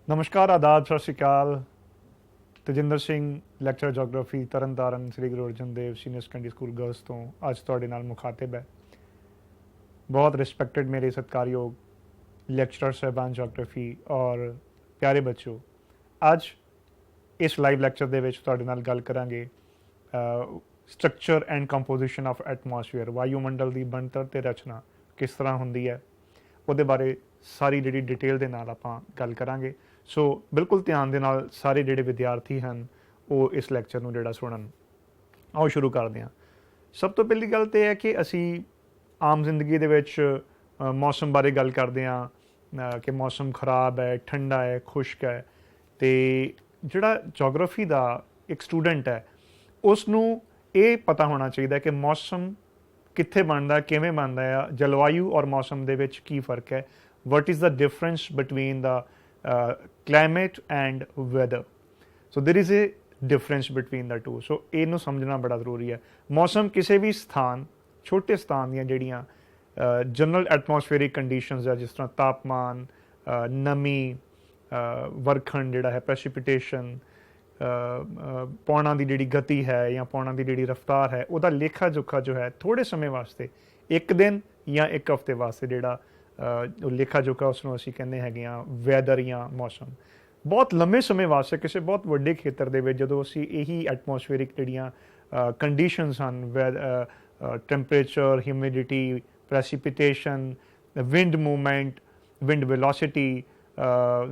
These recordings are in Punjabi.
ਨਮਸਕਾਰ, ਆਦਾਬ, ਸਤਿ ਸ਼੍ਰੀ ਅਕਾਲ। ਤੇਜਿੰਦਰ ਸਿੰਘ, ਲੈਕਚਰ ਜੋਗਰਾਫੀ, ਤਰਨਤਾਰਨ, ਸ੍ਰੀ Guru Arjan Dev senior secondary school girls ਤੋਂ ਅੱਜ ਤੁਹਾਡੇ ਨਾਲ ਮੁਖਾਤਿਬ ਹੈ। ਬਹੁਤ ਰਿਸਪੈਕਟਡ ਮੇਰੇ ਸਤਿਕਾਰਯੋਗ ਲੈਕਚਰਰ ਸਾਹਿਬਾਨ ਜੋਗਰਾਫੀ ਔਰ ਪਿਆਰੇ ਬੱਚੋ, ਅੱਜ ਇਸ ਲਾਈਵ ਲੈਕਚਰ ਦੇ ਵਿੱਚ ਤੁਹਾਡੇ ਨਾਲ ਗੱਲ ਕਰਾਂਗੇ structure and composition of atmosphere. ਵਾਯੂਮੰਡਲ ਦੀ ਬਣਤਰ ਤੇ ਰਚਨਾ ਕਿਸ ਤਰ੍ਹਾਂ ਹੁੰਦੀ ਹੈ, ਉਹਦੇ ਬਾਰੇ ਸਾਰੀ ਜਿਹੜੀ ਡਿਟੇਲ ਦੇ ਨਾਲ ਆਪਾਂ ਗੱਲ ਕਰਾਂਗੇ। ਸੋ ਬਿਲਕੁਲ ਧਿਆਨ ਦੇ ਨਾਲ ਸਾਰੇ ਜਿਹੜੇ ਵਿਦਿਆਰਥੀ ਹਨ ਉਹ ਇਸ ਲੈਕਚਰ ਨੂੰ ਜਿਹੜਾ ਸੁਣਨ। ਆਓ ਸ਼ੁਰੂ ਕਰਦੇ ਹਾਂ। ਸਭ ਤੋਂ ਪਹਿਲੀ ਗੱਲ ਤਾਂ ਇਹ ਹੈ ਕਿ ਅਸੀਂ ਆਮ ਜ਼ਿੰਦਗੀ ਦੇ ਵਿੱਚ ਮੌਸਮ ਬਾਰੇ ਗੱਲ ਕਰਦੇ ਹਾਂ ਕਿ ਮੌਸਮ ਖਰਾਬ ਹੈ, ਠੰਡਾ ਹੈ, ਖੁਸ਼ਕ ਹੈ। ਅਤੇ ਜਿਹੜਾ ਜੋਗਰਾਫੀ ਦਾ ਇੱਕ ਸਟੂਡੈਂਟ ਹੈ ਉਸ ਨੂੰ ਇਹ ਪਤਾ ਹੋਣਾ ਚਾਹੀਦਾ ਕਿ ਮੌਸਮ ਕਿੱਥੇ ਬਣਦਾ, ਕਿਵੇਂ ਬਣਦਾ ਆ, ਜਲਵਾਯੂ ਔਰ ਮੌਸਮ ਦੇ ਵਿੱਚ ਕੀ ਫਰਕ ਹੈ। what is the difference between the climate and weather? So there is a difference between the two. So ਇਹਨੂੰ ਸਮਝਣਾ ਬੜਾ ਜ਼ਰੂਰੀ ਹੈ। ਮੌਸਮ ਕਿਸੇ ਵੀ ਸਥਾਨ, ਛੋਟੇ ਸਥਾਨ ਦੀਆਂ ਜਿਹੜੀਆਂ ਜਨਰਲ ਐਟਮੋਸਫੇਰਿਕ ਕੰਡੀਸ਼ਨਸ ਹੈ, ਜਿਸ ਤਰ੍ਹਾਂ ਤਾਪਮਾਨ, ਨਮੀ, ਵਰਖਣ ਜਿਹੜਾ ਹੈ, ਪ੍ਰੈਸੀਪੀਟੇਸ਼ਨ, ਪੌਣਾਂ ਦੀ ਜਿਹੜੀ ਗਤੀ ਹੈ ਜਾਂ ਪੌਣਾਂ ਦੀ ਜਿਹੜੀ ਰਫ਼ਤਾਰ ਹੈ, ਉਹਦਾ ਲੇਖਾ ਜੋਖਾ ਜੋ ਹੈ ਥੋੜ੍ਹੇ ਸਮੇਂ ਵਾਸਤੇ, ਇੱਕ ਦਿਨ ਜਾਂ ਇੱਕ ਹਫ਼ਤੇ ਵਾਸਤੇ ਜਿਹੜਾ ਲੇਖਾ ਜੋਖਾ ਉਸਨੂੰ ਅਸੀਂ ਕਹਿੰਦੇ ਹੈਗੇ ਹਾਂ ਵੈਦਰ ਜਾਂ ਮੌਸਮ। ਬਹੁਤ ਲੰਮੇ ਸਮੇਂ ਵਾਸਤੇ ਕਿਸੇ ਬਹੁਤ ਵੱਡੇ ਖੇਤਰ ਦੇ ਵਿੱਚ ਜਦੋਂ ਅਸੀਂ ਇਹੀ ਐਟਮੋਸਫੇਰਿਕ ਜਿਹੜੀਆਂ ਕੰਡੀਸ਼ਨਸ ਹਨ, temperature, humidity, precipitation, wind movement, wind velocity,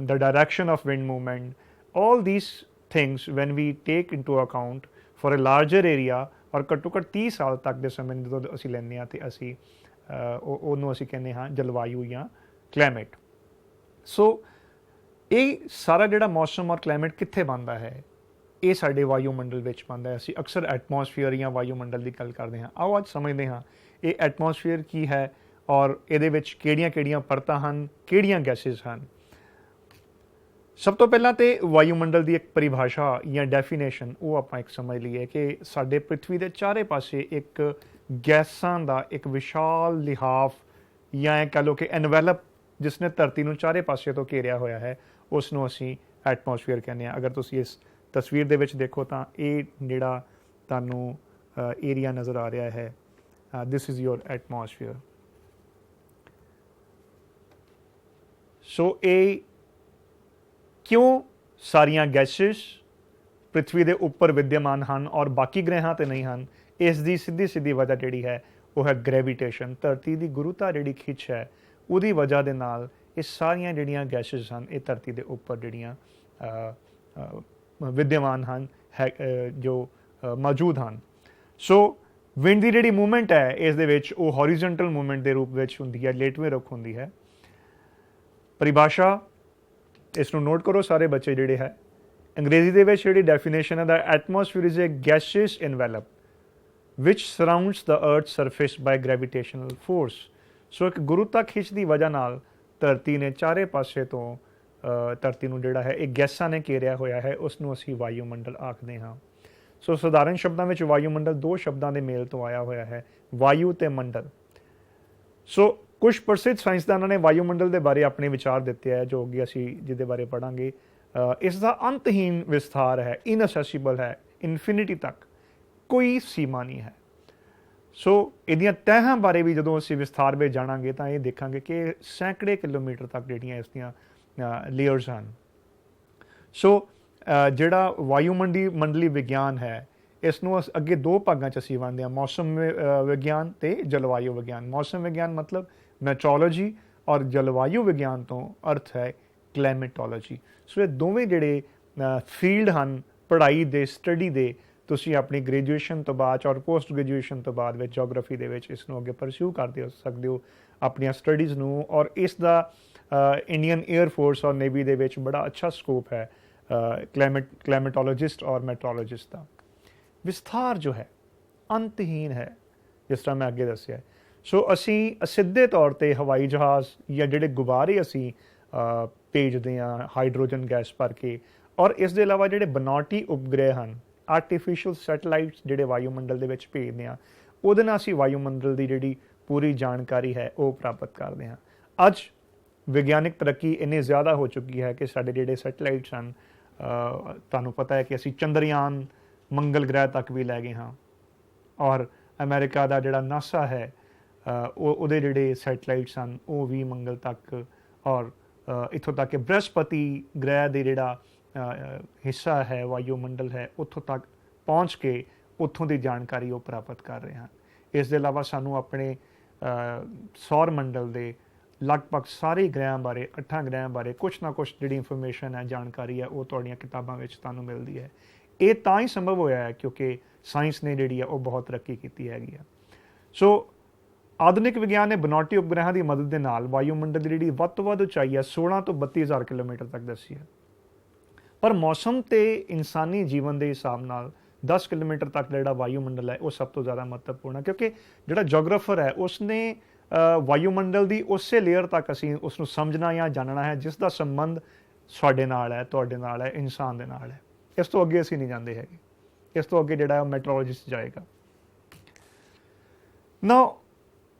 the direction of wind movement, all these things when we take into account for a larger area ਔਰ ਘੱਟੋ ਘੱਟ 30 ਸਾਲ ਤੱਕ ਦੇ ਸਮੇਂ ਜਦੋਂ ਅਸੀਂ ਲੈਂਦੇ ਹਾਂ ਅਤੇ ਅਸੀਂ ਉਹਨੂੰ ਅਸੀਂ ਕਹਿੰਦੇ ਹਾਂ ਜਲਵਾਯੂ ਜਾਂ ਕਲਾਈਮੇਟ। ਸੋ ਇਹ ਸਾਰਾ ਜਿਹੜਾ ਮੌਸਮ ਔਰ ਕਲਾਈਮੇਟ ਕਿੱਥੇ ਬਣਦਾ ਹੈ, ਇਹ ਸਾਡੇ ਵਾਯੂਮੰਡਲ ਵਿੱਚ ਬਣਦਾ ਹੈ। ਅਸੀਂ ਅਕਸਰ ਐਟਮੋਸਫੀਅਰ ਜਾਂ ਵਾਯੂਮੰਡਲ ਦੀ ਗੱਲ ਕਰਦੇ ਹਾਂ। ਆਓ ਅੱਜ ਸਮਝਦੇ ਹਾਂ ਇਹ ਐਟਮੋਸਫੀਅਰ ਕੀ ਹੈ ਔਰ ਇਹਦੇ ਵਿੱਚ ਕਿਹੜੀਆਂ ਕਿਹੜੀਆਂ ਪਰਤਾਂ ਹਨ, ਕਿਹੜੀਆਂ ਗੈਸਿਸ ਹਨ। ਸਭ ਤੋਂ ਪਹਿਲਾਂ ਤਾਂ ਵਾਯੂਮੰਡਲ ਦੀ ਇੱਕ ਪਰਿਭਾਸ਼ਾ ਜਾਂ ਡੈਫੀਨੇਸ਼ਨ ਉਹ ਆਪਾਂ ਇੱਕ ਸਮਝ ਲਈਏ ਕਿ ਸਾਡੇ ਪ੍ਰਿਥਵੀ ਦੇ ਚਾਰੇ ਪਾਸੇ ਇੱਕ ਗੈਸਾਂ ਦਾ ਇੱਕ ਵਿਸ਼ਾਲ ਲਿਹਾਫ ਜਾਂ ਇਹ ਕਹਿ ਲਓ ਕਿ ਐਨਵੈਲਪ ਜਿਸ ਨੇ ਧਰਤੀ ਨੂੰ ਚਾਰੇ ਪਾਸੇ ਤੋਂ ਘੇਰਿਆ ਹੋਇਆ ਹੈ, ਉਸ ਨੂੰ ਅਸੀਂ ਐਟਮੋਸਫੀਅਰ ਕਹਿੰਦੇ ਹਾਂ। ਅਗਰ ਤੁਸੀਂ ਇਸ ਤਸਵੀਰ ਦੇ ਵਿੱਚ ਦੇਖੋ ਤਾਂ ਇਹ ਜਿਹੜਾ ਤੁਹਾਨੂੰ ਏਰੀਆ ਨਜ਼ਰ ਆ ਰਿਹਾ ਹੈ, ਦਿਸ ਇਜ਼ ਯੋਰ ਐਟਮੋਸਫੀਅਰ। ਸੋ ਇਹ ਕਿਉਂ ਸਾਰੀਆਂ ਗੈਸਿਸ ਪ੍ਰਿਥਵੀ ਦੇ ਉੱਪਰ ਵਿਦਿਆਮਾਨ ਹਨ ਔਰ ਬਾਕੀ ਗ੍ਰਹਿਾਂ 'ਤੇ ਨਹੀਂ ਹਨ, ਇਸ ਦੀ ਸਿੱਧੀ ਵਜ੍ਹਾ ਜਿਹੜੀ ਹੈ ਉਹ ਹੈ ਗ੍ਰੈਵੀਟੇਸ਼ਨ। ਧਰਤੀ ਦੀ ਗੁਰੂਤਾ ਜਿਹੜੀ ਖਿੱਚ ਹੈ ਉਹਦੀ ਵਜ੍ਹਾ ਦੇ ਨਾਲ ਇਹ ਸਾਰੀਆਂ ਜਿਹੜੀਆਂ ਗੈਸਿਸ ਹਨ ਇਹ ਧਰਤੀ ਦੇ ਉੱਪਰ ਜਿਹੜੀਆਂ ਵਿਦਿਆਮਾਨ ਹਨ ਜੋ ਮੌਜੂਦ ਹਨ। ਸੋ ਵਿੰਡ ਦੀ ਜਿਹੜੀ ਮੂਵਮੈਂਟ ਹੈ ਇਸ ਦੇ ਵਿੱਚ ਉਹ ਹੌਰੀਜ਼ੋਨਟਲ ਮੂਵਮੈਂਟ ਦੇ ਰੂਪ ਵਿੱਚ ਹੁੰਦੀ ਹੈ, ਲੇਟਵੇਂ ਰੁਖ ਹੁੰਦੀ ਹੈ। ਪਰਿਭਾਸ਼ਾ ਇਸ ਨੂੰ ਨੋਟ ਕਰੋ ਸਾਰੇ ਬੱਚੇ ਜਿਹੜੇ ਹੈ। ਅੰਗਰੇਜ਼ੀ ਦੇ ਵਿੱਚ ਜਿਹੜੀ ਡੈਫੀਨੇਸ਼ਨ ਹੈ the atmosphere is a gaseous envelope which surrounds the earth's surface by gravitational force। So ਇੱਕ ਗੁਰੂਤਾ ਖਿੱਚ ਦੀ ਵਜ੍ਹਾ ਨਾਲ ਧਰਤੀ ਨੇ ਚਾਰੇ ਪਾਸੇ ਤੋਂ ਧਰਤੀ ਨੂੰ ਜਿਹੜਾ ਹੈ ਇਹ ਗੈਸਾਂ ਨੇ ਘੇਰਿਆ ਹੋਇਆ ਹੈ, ਉਸ ਨੂੰ ਅਸੀਂ ਵਾਯੂਮੰਡਲ ਆਖਦੇ ਹਾਂ। ਸੋ ਸਧਾਰਨ ਸ਼ਬਦਾਂ ਵਿੱਚ ਵਾਯੂਮੰਡਲ ਦੋ ਸ਼ਬਦਾਂ ਦੇ ਮੇਲ ਤੋਂ ਆਇਆ ਹੋਇਆ ਹੈ, ਵਾਯੂ ਤੇ ਮੰਡਲ। ਸੋ ਕੁਝ ਪ੍ਰਸਿੱਧ ਸਾਇੰਸਦਾਨਾਂ ਨੇ ਵਾਯੂਮੰਡਲ ਦੇ ਬਾਰੇ ਆਪਣੇ ਵਿਚਾਰ ਦਿੱਤੇ ਹੈ ਜੋ ਕਿ ਅਸੀਂ ਜਿਹਦੇ ਬਾਰੇ ਪੜ੍ਹਾਂਗੇ। ਇਸ ਦਾ ਅੰਤਹੀਨ ਵਿਸਥਾਰ ਹੈ, ਇਨਅਸੈਸਿਬਲ ਹੈ, ਇਨਫਿਨਿਟੀ ਤੱਕ ਕੋਈ ਸੀਮਾ ਨਹੀਂ ਹੈ। ਸੋ ਇਹਦੀਆਂ ਤਹਿਾਂ ਬਾਰੇ ਵੀ ਜਦੋਂ ਅਸੀਂ ਵਿਸਥਾਰ ਵਿੱਚ ਜਾਣਾਂਗੇ ਤਾਂ ਇਹ ਦੇਖਾਂਗੇ ਕਿ ਸੈਂਕੜੇ ਕਿਲੋਮੀਟਰ ਤੱਕ ਜਿਹੜੀਆਂ ਇਸ ਦੀਆਂ ਲੇਅਰਸ ਹਨ। ਸੋ ਜਿਹੜਾ ਵਾਯੂਮੰਡਲੀ ਵਿਗਿਆਨ ਹੈ ਇਸ ਨੂੰ ਅੱਗੇ ਦੋ ਭਾਗਾਂ 'ਚ ਅਸੀਂ ਵੰਡਦੇ ਹਾਂ, ਮੌਸਮ ਵਿਗਿਆਨ ਅਤੇ ਜਲਵਾਯੂ ਵਿਗਿਆਨ। ਮੌਸਮ ਵਿਗਿਆਨ ਮਤਲਬ ਮੈਟਰੋਲੋਜੀ ਔਰ ਜਲਵਾਯੂ ਵਿਗਿਆਨ ਤੋਂ ਅਰਥ ਹੈ ਕਲਾਈਮੇਟੋਲੋਜੀ। ਸੋ ਇਹ ਦੋਵੇਂ ਜਿਹੜੇ ਫੀਲਡ ਹਨ ਪੜ੍ਹਾਈ ਦੇ, ਸਟੱਡੀ ਦੇ, ਤੁਸੀਂ ਆਪਣੀ ਗ੍ਰੈਜੂਏਸ਼ਨ ਤੋਂ ਬਾਅਦ ਔਰ ਪੋਸਟ ਗ੍ਰੈਜੂਏਸ਼ਨ ਤੋਂ ਬਾਅਦ ਵਿੱਚ ਜੋਗਰਾਫੀ ਦੇ ਵਿੱਚ ਇਸ ਨੂੰ ਅੱਗੇ ਪਰਸਿਊ ਕਰਦੇ ਹੋ ਸਕਦੇ ਹੋ ਆਪਣੀਆਂ ਸਟੱਡੀਜ਼ ਨੂੰ। ਔਰ ਇਸ ਦਾ ਇੰਡੀਅਨ ਏਅਰ ਫੋਰਸ ਔਰ ਨੇਵੀ ਦੇ ਵਿੱਚ ਬੜਾ ਅੱਛਾ ਸਕੋਪ ਹੈ ਕਲਾਈਮੇਟੋਲੋਜਿਸਟ ਔਰ ਮੈਟਰੋਲੋਜਿਸਟ ਦਾ। ਵਿਸਥਾਰ ਜੋ ਹੈ ਅੰਤਹੀਨ ਹੈ, ਜਿਸ ਤਰ੍ਹਾਂ ਮੈਂ ਅੱਗੇ ਦੱਸਿਆ। ਸੋ ਅਸੀਂ ਸਿੱਧੇ ਤੌਰ 'ਤੇ ਹਵਾਈ ਜਹਾਜ਼ ਜਾਂ ਜਿਹੜੇ ਗੁਬਾਰੇ ਅਸੀਂ ਭੇਜਦੇ ਹਾਂ ਹਾਈਡਰੋਜਨ ਗੈਸ ਭਰ ਕੇ, ਔਰ ਇਸ ਦੇ ਇਲਾਵਾ ਜਿਹੜੇ ਬਨਾਵਟੀ ਉਪਗ੍ਰਹਿ ਹਨ, ਆਰਟੀਫਿਸ਼ੀਅਲ ਸੈਟੇਲਾਈਟਸ ਜਿਹੜੇ ਵਾਯੂਮੰਡਲ ਦੇ ਵਿੱਚ ਭੇਜਦੇ ਹਾਂ, ਉਹਦੇ ਨਾਲ ਅਸੀਂ ਵਾਯੂਮੰਡਲ ਦੀ ਜਿਹੜੀ ਪੂਰੀ ਜਾਣਕਾਰੀ ਹੈ ਉਹ ਪ੍ਰਾਪਤ ਕਰਦੇ ਹਾਂ। ਅੱਜ ਵਿਗਿਆਨਿਕ ਤਰੱਕੀ ਇੰਨੀ ਜ਼ਿਆਦਾ ਹੋ ਚੁੱਕੀ ਹੈ ਕਿ ਸਾਡੇ ਜਿਹੜੇ ਸੈਟੇਲਾਈਟਸ ਹਨ, ਤੁਹਾਨੂੰ ਪਤਾ ਹੈ ਕਿ ਅਸੀਂ ਚੰਦਰਯਾਨ ਮੰਗਲ ਗ੍ਰਹਿ ਤੱਕ ਵੀ ਲੈ ਗਏ ਹਾਂ, ਔਰ ਅਮਰੀਕਾ ਦਾ ਜਿਹੜਾ ਨਾਸਾ ਹੈ ਉਹਦੇ ਜਿਹੜੇ ਸੈਟੇਲਾਈਟਸ ਹਨ ਉਹ ਵੀ ਮੰਗਲ ਤੱਕ, ਔਰ ਇੱਥੋਂ ਤੱਕ ਕਿ ਬ੍ਰਹਸਪਤੀ ਗ੍ਰਹਿ ਦੇ ਜਿਹੜਾ ਹਿੱਸਾ ਹੈ, ਵਾਯੂਮੰਡਲ ਹੈ, ਉੱਥੋਂ ਤੱਕ ਪਹੁੰਚ ਕੇ ਉੱਥੋਂ ਦੀ ਜਾਣਕਾਰੀ ਉਹ ਪ੍ਰਾਪਤ ਕਰ ਰਹੇ ਹਨ। ਇਸ ਦੇ ਇਲਾਵਾ ਸਾਨੂੰ ਆਪਣੇ ਸੌਰ ਮੰਡਲ ਦੇ ਲਗਭਗ ਸਾਰੇ ਗ੍ਰਹਿਆਂ ਬਾਰੇ, 8 ਗ੍ਰਹਿਆਂ ਬਾਰੇ ਕੁਛ ਨਾ ਕੁਛ ਜਿਹੜੀ ਇਨਫੋਰਮੇਸ਼ਨ ਹੈ, ਜਾਣਕਾਰੀ ਹੈ, ਉਹ ਤੁਹਾਡੀਆਂ ਕਿਤਾਬਾਂ ਵਿੱਚ ਤੁਹਾਨੂੰ ਮਿਲਦੀ ਹੈ। ਇਹ ਤਾਂ ਹੀ ਸੰਭਵ ਹੋਇਆ ਹੈ ਕਿਉਂਕਿ ਸਾਇੰਸ ਨੇ ਜਿਹੜੀ ਹੈ ਉਹ ਬਹੁਤ ਤਰੱਕੀ ਕੀਤੀ ਹੈਗੀ ਆ। ਸੋ ਆਧੁਨਿਕ ਵਿਗਿਆਨ ਨੇ ਬਨਾਵਟੀ ਉਪਗ੍ਰਹਿਾਂ ਦੀ ਮਦਦ ਦੇ ਨਾਲ ਵਾਯੂਮੰਡਲ ਦੀ ਜਿਹੜੀ ਵੱਧ ਤੋਂ ਵੱਧ ਉਚਾਈ ਹੈ 16 ਤੋਂ 32,000 ਕਿਲੋਮੀਟਰ ਤੱਕ ਦੱਸੀ ਹੈ, ਪਰ ਮੌਸਮ ਤੇ ਇਨਸਾਨੀ ਜੀਵਨ ਦੇ ਹਿਸਾਬ ਨਾਲ 10 ਕਿਲੋਮੀਟਰ ਤੱਕ ਜਿਹੜਾ ਵਾਯੂਮੰਡਲ ਹੈ ਉਹ ਸਭ ਤੋਂ ਜ਼ਿਆਦਾ ਮਹੱਤਵਪੂਰਨ ਹੈ, ਕਿਉਂਕਿ ਜਿਹੜਾ ਜੀਓਗ੍ਰਾਫਰ ਹੈ ਉਸਨੇ ਵਾਯੂਮੰਡਲ ਦੀ ਉਸੇ ਲੇਅਰ ਤੱਕ ਅਸੀਂ ਉਸ ਨੂੰ ਸਮਝਣਾ ਜਾਂ ਜਾਣਨਾ ਹੈ ਜਿਸ ਦਾ ਸੰਬੰਧ ਸਾਡੇ ਨਾਲ ਹੈ, ਤੁਹਾਡੇ ਨਾਲ ਹੈ, ਇਨਸਾਨ ਦੇ ਨਾਲ ਹੈ। ਇਸ ਤੋਂ ਅੱਗੇ ਅਸੀਂ ਨਹੀਂ ਜਾਂਦੇ ਹੈਗੇ। ਇਸ ਤੋਂ ਅੱਗੇ ਜਿਹੜਾ ਮੈਟਰੋਲੋਜਿਸਟ ਜਾਏਗਾ। ਨਾ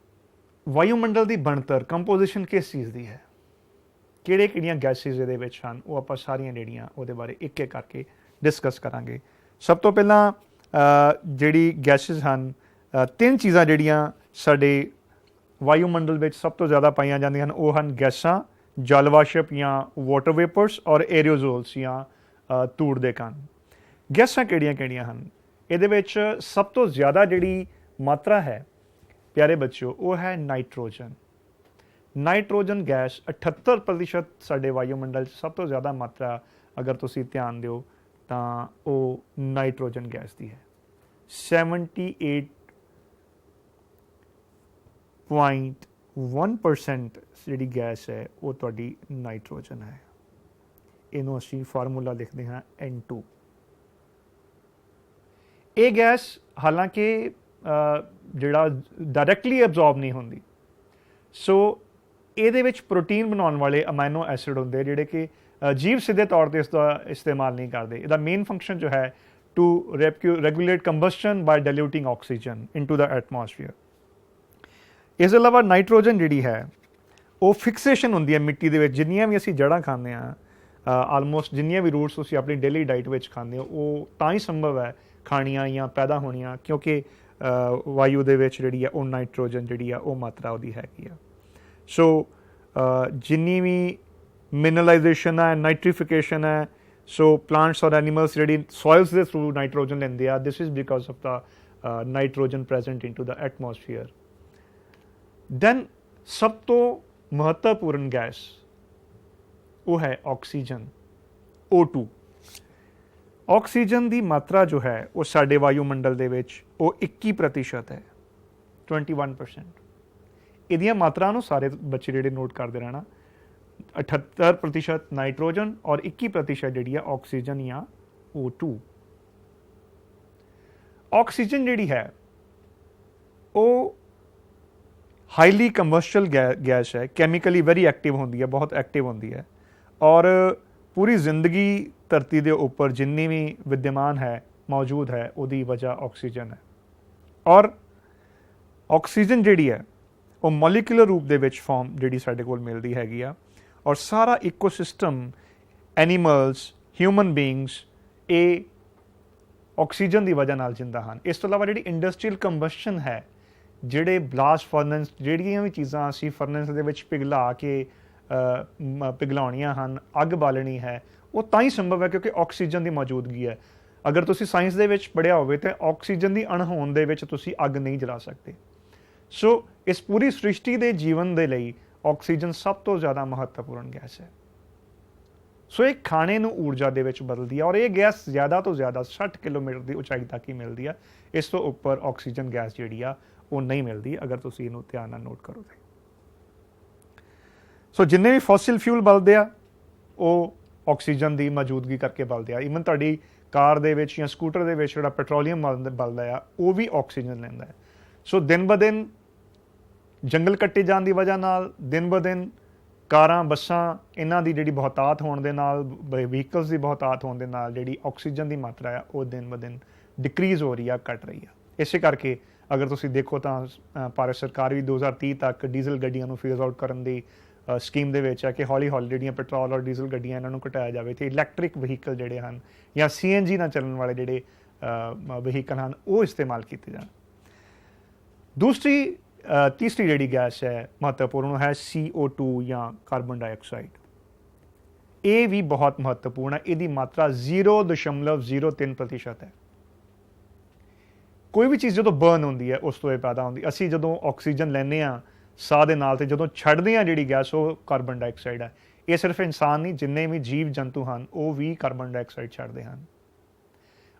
ਵਾਯੂਮੰਡਲ ਦੀ ਬਣਤਰ, ਕੰਪੋਜੀਸ਼ਨ ਕਿਸ ਚੀਜ਼ ਦੀ ਹੈ, ਕਿਹੜੀਆਂ ਗੈਸਿਸ ਇਹਦੇ ਵਿੱਚ ਹਨ, ਉਹ ਆਪਾਂ ਸਾਰੀਆਂ ਜਿਹੜੀਆਂ ਉਹਦੇ ਬਾਰੇ ਇੱਕ ਇੱਕ ਕਰਕੇ ਡਿਸਕਸ ਕਰਾਂਗੇ। ਸਭ ਤੋਂ ਪਹਿਲਾਂ ਜਿਹੜੀ ਗੈਸਿਸ ਹਨ, 3 ਚੀਜ਼ਾਂ ਜਿਹੜੀਆਂ ਸਾਡੇ ਵਾਯੂਮੰਡਲ ਵਿੱਚ ਸਭ ਤੋਂ ਜ਼ਿਆਦਾ ਪਾਈਆਂ ਜਾਂਦੀਆਂ ਹਨ, ਉਹ ਹਨ ਗੈਸਾਂ, ਜਲ ਵਾਸ਼ਪ ਜਾਂ ਵਾਟਰ ਵੇਪਰਸ, ਔਰ ਏਰੀਓਜ਼ੋਲਸ ਜਾਂ ਧੂੜ ਦੇ ਕਣ। ਗੈਸਾਂ ਕਿਹੜੀਆਂ ਹਨ? ਇਹਦੇ ਵਿੱਚ ਸਭ ਤੋਂ ਜ਼ਿਆਦਾ ਜਿਹੜੀ ਮਾਤਰਾ ਹੈ ਪਿਆਰੇ ਬੱਚਿਓ ਉਹ ਹੈ ਨਾਈਟ੍ਰੋਜਨ। ਨਾਈਟ੍ਰੋਜਨ ਗੈਸ 78% ਸਾਡੇ ਵਾਯੂਮੰਡਲ 'ਚ ਸਭ ਤੋਂ ਜ਼ਿਆਦਾ ਮਾਤਰਾ ਅਗਰ ਤੁਸੀਂ ਧਿਆਨ ਦਿਓ ਤਾਂ ਉਹ ਨਾਈਟ੍ਰੋਜਨ ਗੈਸ ਦੀ ਹੈ। 78.1% ਜਿਹੜੀ ਗੈਸ ਹੈ ਉਹ ਤੁਹਾਡੀ ਨਾਈਟ੍ਰੋਜਨ ਹੈ। ਇਹਨੂੰ ਅਸੀਂ ਫਾਰਮੂਲਾ ਲਿਖਦੇ ਹਾਂ N2। ਇਹ ਗੈਸ ਹਾਲਾਂਕਿ ਜਿਹੜਾ ਡਾਇਰੈਕਟਲੀ ਐਬਜ਼ੌਰਬ ਨਹੀਂ ਹੁੰਦੀ, ਸੋ ਇਹਦੇ ਵਿੱਚ ਪ੍ਰੋਟੀਨ ਬਣਾਉਣ ਵਾਲੇ ਅਮਾਈਨੋ ਐਸਿਡ ਹੁੰਦੇ ਜਿਹੜੇ ਕਿ ਜੀਵ ਸਿੱਧੇ ਤੌਰ 'ਤੇ ਇਸ ਦਾ ਇਸਤੇਮਾਲ ਨਹੀਂ ਕਰਦੇ। ਇਹਦਾ ਮੇਨ ਫੰਕਸ਼ਨ ਜੋ ਹੈ to regulate combustion by diluting oxygen into the atmosphere. ਇਸ ਤੋਂ ਇਲਾਵਾ ਨਾਈਟ੍ਰੋਜਨ ਜਿਹੜੀ ਹੈ ਉਹ ਫਿਕਸੇਸ਼ਨ ਹੁੰਦੀ ਹੈ ਮਿੱਟੀ ਦੇ ਵਿੱਚ। ਜਿੰਨੀਆਂ ਵੀ ਅਸੀਂ ਜੜ੍ਹਾਂ ਖਾਂਦੇ ਹਾਂ, ਆਲਮੋਸਟ ਜਿੰਨੀਆਂ ਵੀ ਰੂਟਸ ਤੁਸੀਂ ਆਪਣੀ ਡੇਲੀ ਡਾਈਟ ਵਿੱਚ ਖਾਂਦੇ ਹੋ, ਉਹ ਤਾਂ ਹੀ ਸੰਭਵ ਹੈ ਖਾਣੀਆਂ ਜਾਂ ਪੈਦਾ ਹੋਣੀਆਂ ਕਿਉਂਕਿ ਵਾਯੂ ਦੇ ਵਿੱਚ ਜਿਹੜੀ ਆ ਉਹ ਨਾਈਟ੍ਰੋਜਨ ਜਿਹੜੀ ਆ ਉਹ ਮਾਤਰਾ ਉਹਦੀ ਹੈਗੀ ਆ। ਸੋ ਜਿੰਨੀ ਵੀ ਮਿਨਰਲਾਈਜੇਸ਼ਨ ਹੈ, ਨਾਈਟ੍ਰੀਫਿਕੇਸ਼ਨ ਹੈ, ਸੋ ਪਲਾਂਟਸ ਔਰ ਐਨੀਮਲਸ ਜਿਹੜੀ ਸੋਇਲਸ ਦੇ ਥਰੂ ਨਾਈਟ੍ਰੋਜਨ ਲੈਂਦੇ ਆ, this is because of the nitrogen present into the atmosphere. Then ਸਭ ਤੋਂ ਮਹੱਤਵਪੂਰਨ ਗੈਸ ਉਹ ਹੈ ਆਕਸੀਜਨ, O2। ਆਕਸੀਜਨ ਦੀ ਮਾਤਰਾ ਜੋ ਹੈ ਉਹ ਸਾਡੇ ਵਾਯੂਮੰਡਲ ਦੇ ਵਿੱਚ ਉਹ 21% ਹੈ, 21%। ਇਹਦੀਆਂ ਮਾਤਰਾ ਨੂੰ ਸਾਰੇ ਬੱਚੇ ਜਿਹੜੇ ਨੋਟ ਕਰਦੇ ਰਹਿਣਾ, 78% ਨਾਈਟ੍ਰੋਜਨ ਔਰ 21% ਜਿਹੜੀ ਆ ਆਕਸੀਜਨ ਜਾਂ O2। ਆਕਸੀਜਨ ਜਿਹੜੀ ਹੈ ਉਹ ਹਾਈਲੀ ਕੰਬਸਟਲ ਗੈਸ ਹੈ, ਕੈਮੀਕਲੀ ਵੈਰੀ ਐਕਟਿਵ ਹੁੰਦੀ ਹੈ, ਬਹੁਤ ਐਕਟਿਵ ਹੁੰਦੀ ਹੈ, ਔਰ ਪੂਰੀ ਜ਼ਿੰਦਗੀ ਧਰਤੀ ਦੇ ਉੱਪਰ ਜਿੰਨੀ ਵੀ ਵਿਦਿਆਮਾਨ ਹੈ, ਮੌਜੂਦ ਹੈ, ਉਹਦੀ ਵਜ੍ਹਾ ਆਕਸੀਜਨ ਹੈ। ਔਰ ਆਕਸੀਜਨ ਜਿਹੜੀ ਹੈ ਉਹ ਮੋਲੀਕੂਲਰ ਰੂਪ ਦੇ ਵਿੱਚ ਫਾਰਮ ਜਿਹੜੀ ਸਾਡੇ ਕੋਲ ਮਿਲਦੀ ਹੈਗੀ ਆ, ਔਰ ਸਾਰਾ ਇਕੋਸਿਸਟਮ, ਐਨੀਮਲਸ, ਹਿਊਮਨ ਬੀਇੰਗਸ, ਇਹ ਆਕਸੀਜਨ ਦੀ ਵਜ੍ਹਾ ਨਾਲ ਜਿੰਦਾ ਹਨ। ਇਸ ਤੋਂ ਇਲਾਵਾ ਜਿਹੜੀ ਇੰਡਸਟਰੀਅਲ ਕੰਬਸਸ਼ਨ ਹੈ, ਜਿਹੜੇ ਬਲਾਸਟ ਫਰਨੈਂਸ, ਜਿਹੜੀਆਂ ਵੀ ਚੀਜ਼ਾਂ ਅਸੀਂ ਫਰਨੈਂਸ ਦੇ ਵਿੱਚ ਪਿਘਲਾਉਣੀਆਂ ਹਨ, ਅੱਗ ਬਾਲਣੀ ਹੈ, ਉਹ ਤਾਂ ਹੀ ਸੰਭਵ ਹੈ ਕਿਉਂਕਿ ਆਕਸੀਜਨ ਦੀ ਮੌਜੂਦਗੀ ਹੈ। ਅਗਰ ਤੁਸੀਂ ਸਾਇੰਸ ਦੇ ਵਿੱਚ ਪੜ੍ਹਿਆ ਹੋਵੇ ਤਾਂ ਆਕਸੀਜਨ ਦੀ ਅਣਹੋਂਦ ਦੇ ਵਿੱਚ ਤੁਸੀਂ ਅੱਗ ਨਹੀਂ ਜਲਾ ਸਕਦੇ। ਸੋ ਇਸ ਪੂਰੀ ਸ੍ਰਿਸ਼ਟੀ ਦੇ ਜੀਵਨ ਦੇ ਲਈ ਆਕਸੀਜਨ ਸਭ ਤੋਂ ਜ਼ਿਆਦਾ ਮਹੱਤਵਪੂਰਨ ਗੈਸ ਹੈ। ਸੋ ਇਹ ਖਾਣੇ ਨੂੰ ਊਰਜਾ ਦੇ ਵਿੱਚ ਬਦਲਦੀ ਹੈ, ਔਰ ਇਹ ਗੈਸ ਜ਼ਿਆਦਾ ਤੋਂ ਜ਼ਿਆਦਾ 60 ਕਿਲੋਮੀਟਰ ਦੀ ਉਚਾਈ ਤੱਕ ਹੀ ਮਿਲਦੀ ਹੈ। ਇਸ ਤੋਂ ਉੱਪਰ ਆਕਸੀਜਨ ਗੈਸ ਜਿਹੜੀ ਆ ਉਹ ਨਹੀਂ ਮਿਲਦੀ, ਅਗਰ ਤੁਸੀਂ ਇਹਨੂੰ ਧਿਆਨ ਨਾਲ ਨੋਟ ਕਰੋ ਤਾਂ। ਸੋ ਜਿੰਨੇ ਵੀ ਫੋਸਿਲ ਫਿਊਲ ਬਲਦੇ ਆ ਉਹ ਆਕਸੀਜਨ ਦੀ ਮੌਜੂਦਗੀ ਕਰਕੇ ਬਲਦੇ ਆ। ਈਵਨ ਤੁਹਾਡੀ ਕਾਰ ਦੇ ਵਿੱਚ ਜਾਂ ਸਕੂਟਰ ਦੇ ਵਿੱਚ ਜਿਹੜਾ ਪੈਟਰੋਲੀਅਮ ਬਲਦਾ ਆ ਉਹ ਵੀ ਆਕਸੀਜਨ ਲੈਂਦਾ ਹੈ। ਸੋ ਦਿਨ ਬ ਦਿਨ ਜੰਗਲ ਕੱਟੇ ਜਾਣ ਦੀ ਵਜ੍ਹਾ ਨਾਲ, ਦਿਨ ਬ ਦਿਨ ਕਾਰਾਂ, ਬੱਸਾਂ, ਇਹਨਾਂ ਦੀ ਜਿਹੜੀ ਬਹੁਤਾਤ ਹੋਣ ਦੇ ਨਾਲ, ਵਹੀਕਲਸ ਦੀ ਬਹੁਤਾਤ ਹੋਣ ਦੇ ਨਾਲ ਜਿਹੜੀ ਆਕਸੀਜਨ ਦੀ ਮਾਤਰਾ ਆ ਉਹ ਦਿਨ ਬ ਦਿਨ ਡਿਕਰੀਜ਼ ਹੋ ਰਹੀ ਆ, ਘਟ ਰਹੀ ਆ। ਇਸੇ ਕਰਕੇ ਅਗਰ ਤੁਸੀਂ ਦੇਖੋ ਤਾਂ ਭਾਰਤ ਸਰਕਾਰ ਵੀ 2030 ਤੱਕ ਡੀਜ਼ਲ ਗੱਡੀਆਂ ਨੂੰ ਫੇਜ਼ ਆਊਟ ਕਰਨ ਦੀ ਸਕੀਮ ਦੇ ਵਿੱਚ ਹੈ ਕਿ ਹੌਲੀ ਹੌਲੀ ਜਿਹੜੀਆਂ ਪੈਟਰੋਲ ਔਰ ਡੀਜ਼ਲ ਗੱਡੀਆਂ ਇਹਨਾਂ ਨੂੰ ਘਟਾਇਆ ਜਾਵੇ ਤੇ ਇਲੈਕਟ੍ਰਿਕ ਵਹੀਕਲ ਜਿਹੜੇ ਹਨ ਜਾਂ CNG ਨਾਲ ਚੱਲਣ ਵਾਲੇ ਜਿਹੜੇ ਵਹੀਕਲ ਹਨ ਉਹ ਇਸਤੇਮਾਲ ਕੀਤੇ ਜਾਣ। ਤੀਸਰੀ ਜਿਹੜੀ ਗੈਸ ਹੈ ਮਹੱਤਵਪੂਰਨ ਹੈ CO2 ਜਾਂ ਕਾਰਬਨ ਡਾਈਆਕਸਾਈਡ। ਇਹ ਵੀ ਬਹੁਤ ਮਹੱਤਵਪੂਰਨ ਹੈ। ਇਹਦੀ ਮਾਤਰਾ 0.03% ਹੈ। ਕੋਈ ਵੀ ਚੀਜ਼ ਜਦੋਂ ਬਰਨ ਹੁੰਦੀ ਹੈ ਉਸ ਤੋਂ ਇਹ ਪੈਦਾ ਹੁੰਦੀ। ਅਸੀਂ ਜਦੋਂ ਆਕਸੀਜਨ ਲੈਂਦੇ ਹਾਂ ਸਾਹ ਦੇ ਨਾਲ ਤੇ ਜਦੋਂ ਛੱਡਦੇ ਹਾਂ ਜਿਹੜੀ ਗੈਸ ਉਹ ਕਾਰਬਨ ਡਾਈਆਕਸਾਈਡ ਹੈ। ਇਹ ਸਿਰਫ ਇਨਸਾਨ ਨਹੀਂ, ਜਿੰਨੇ ਵੀ ਜੀਵ ਜੰਤੂ ਹਨ ਉਹ ਵੀ ਕਾਰਬਨ ਡਾਈਆਕਸਾਈਡ ਛੱਡਦੇ ਹਨ।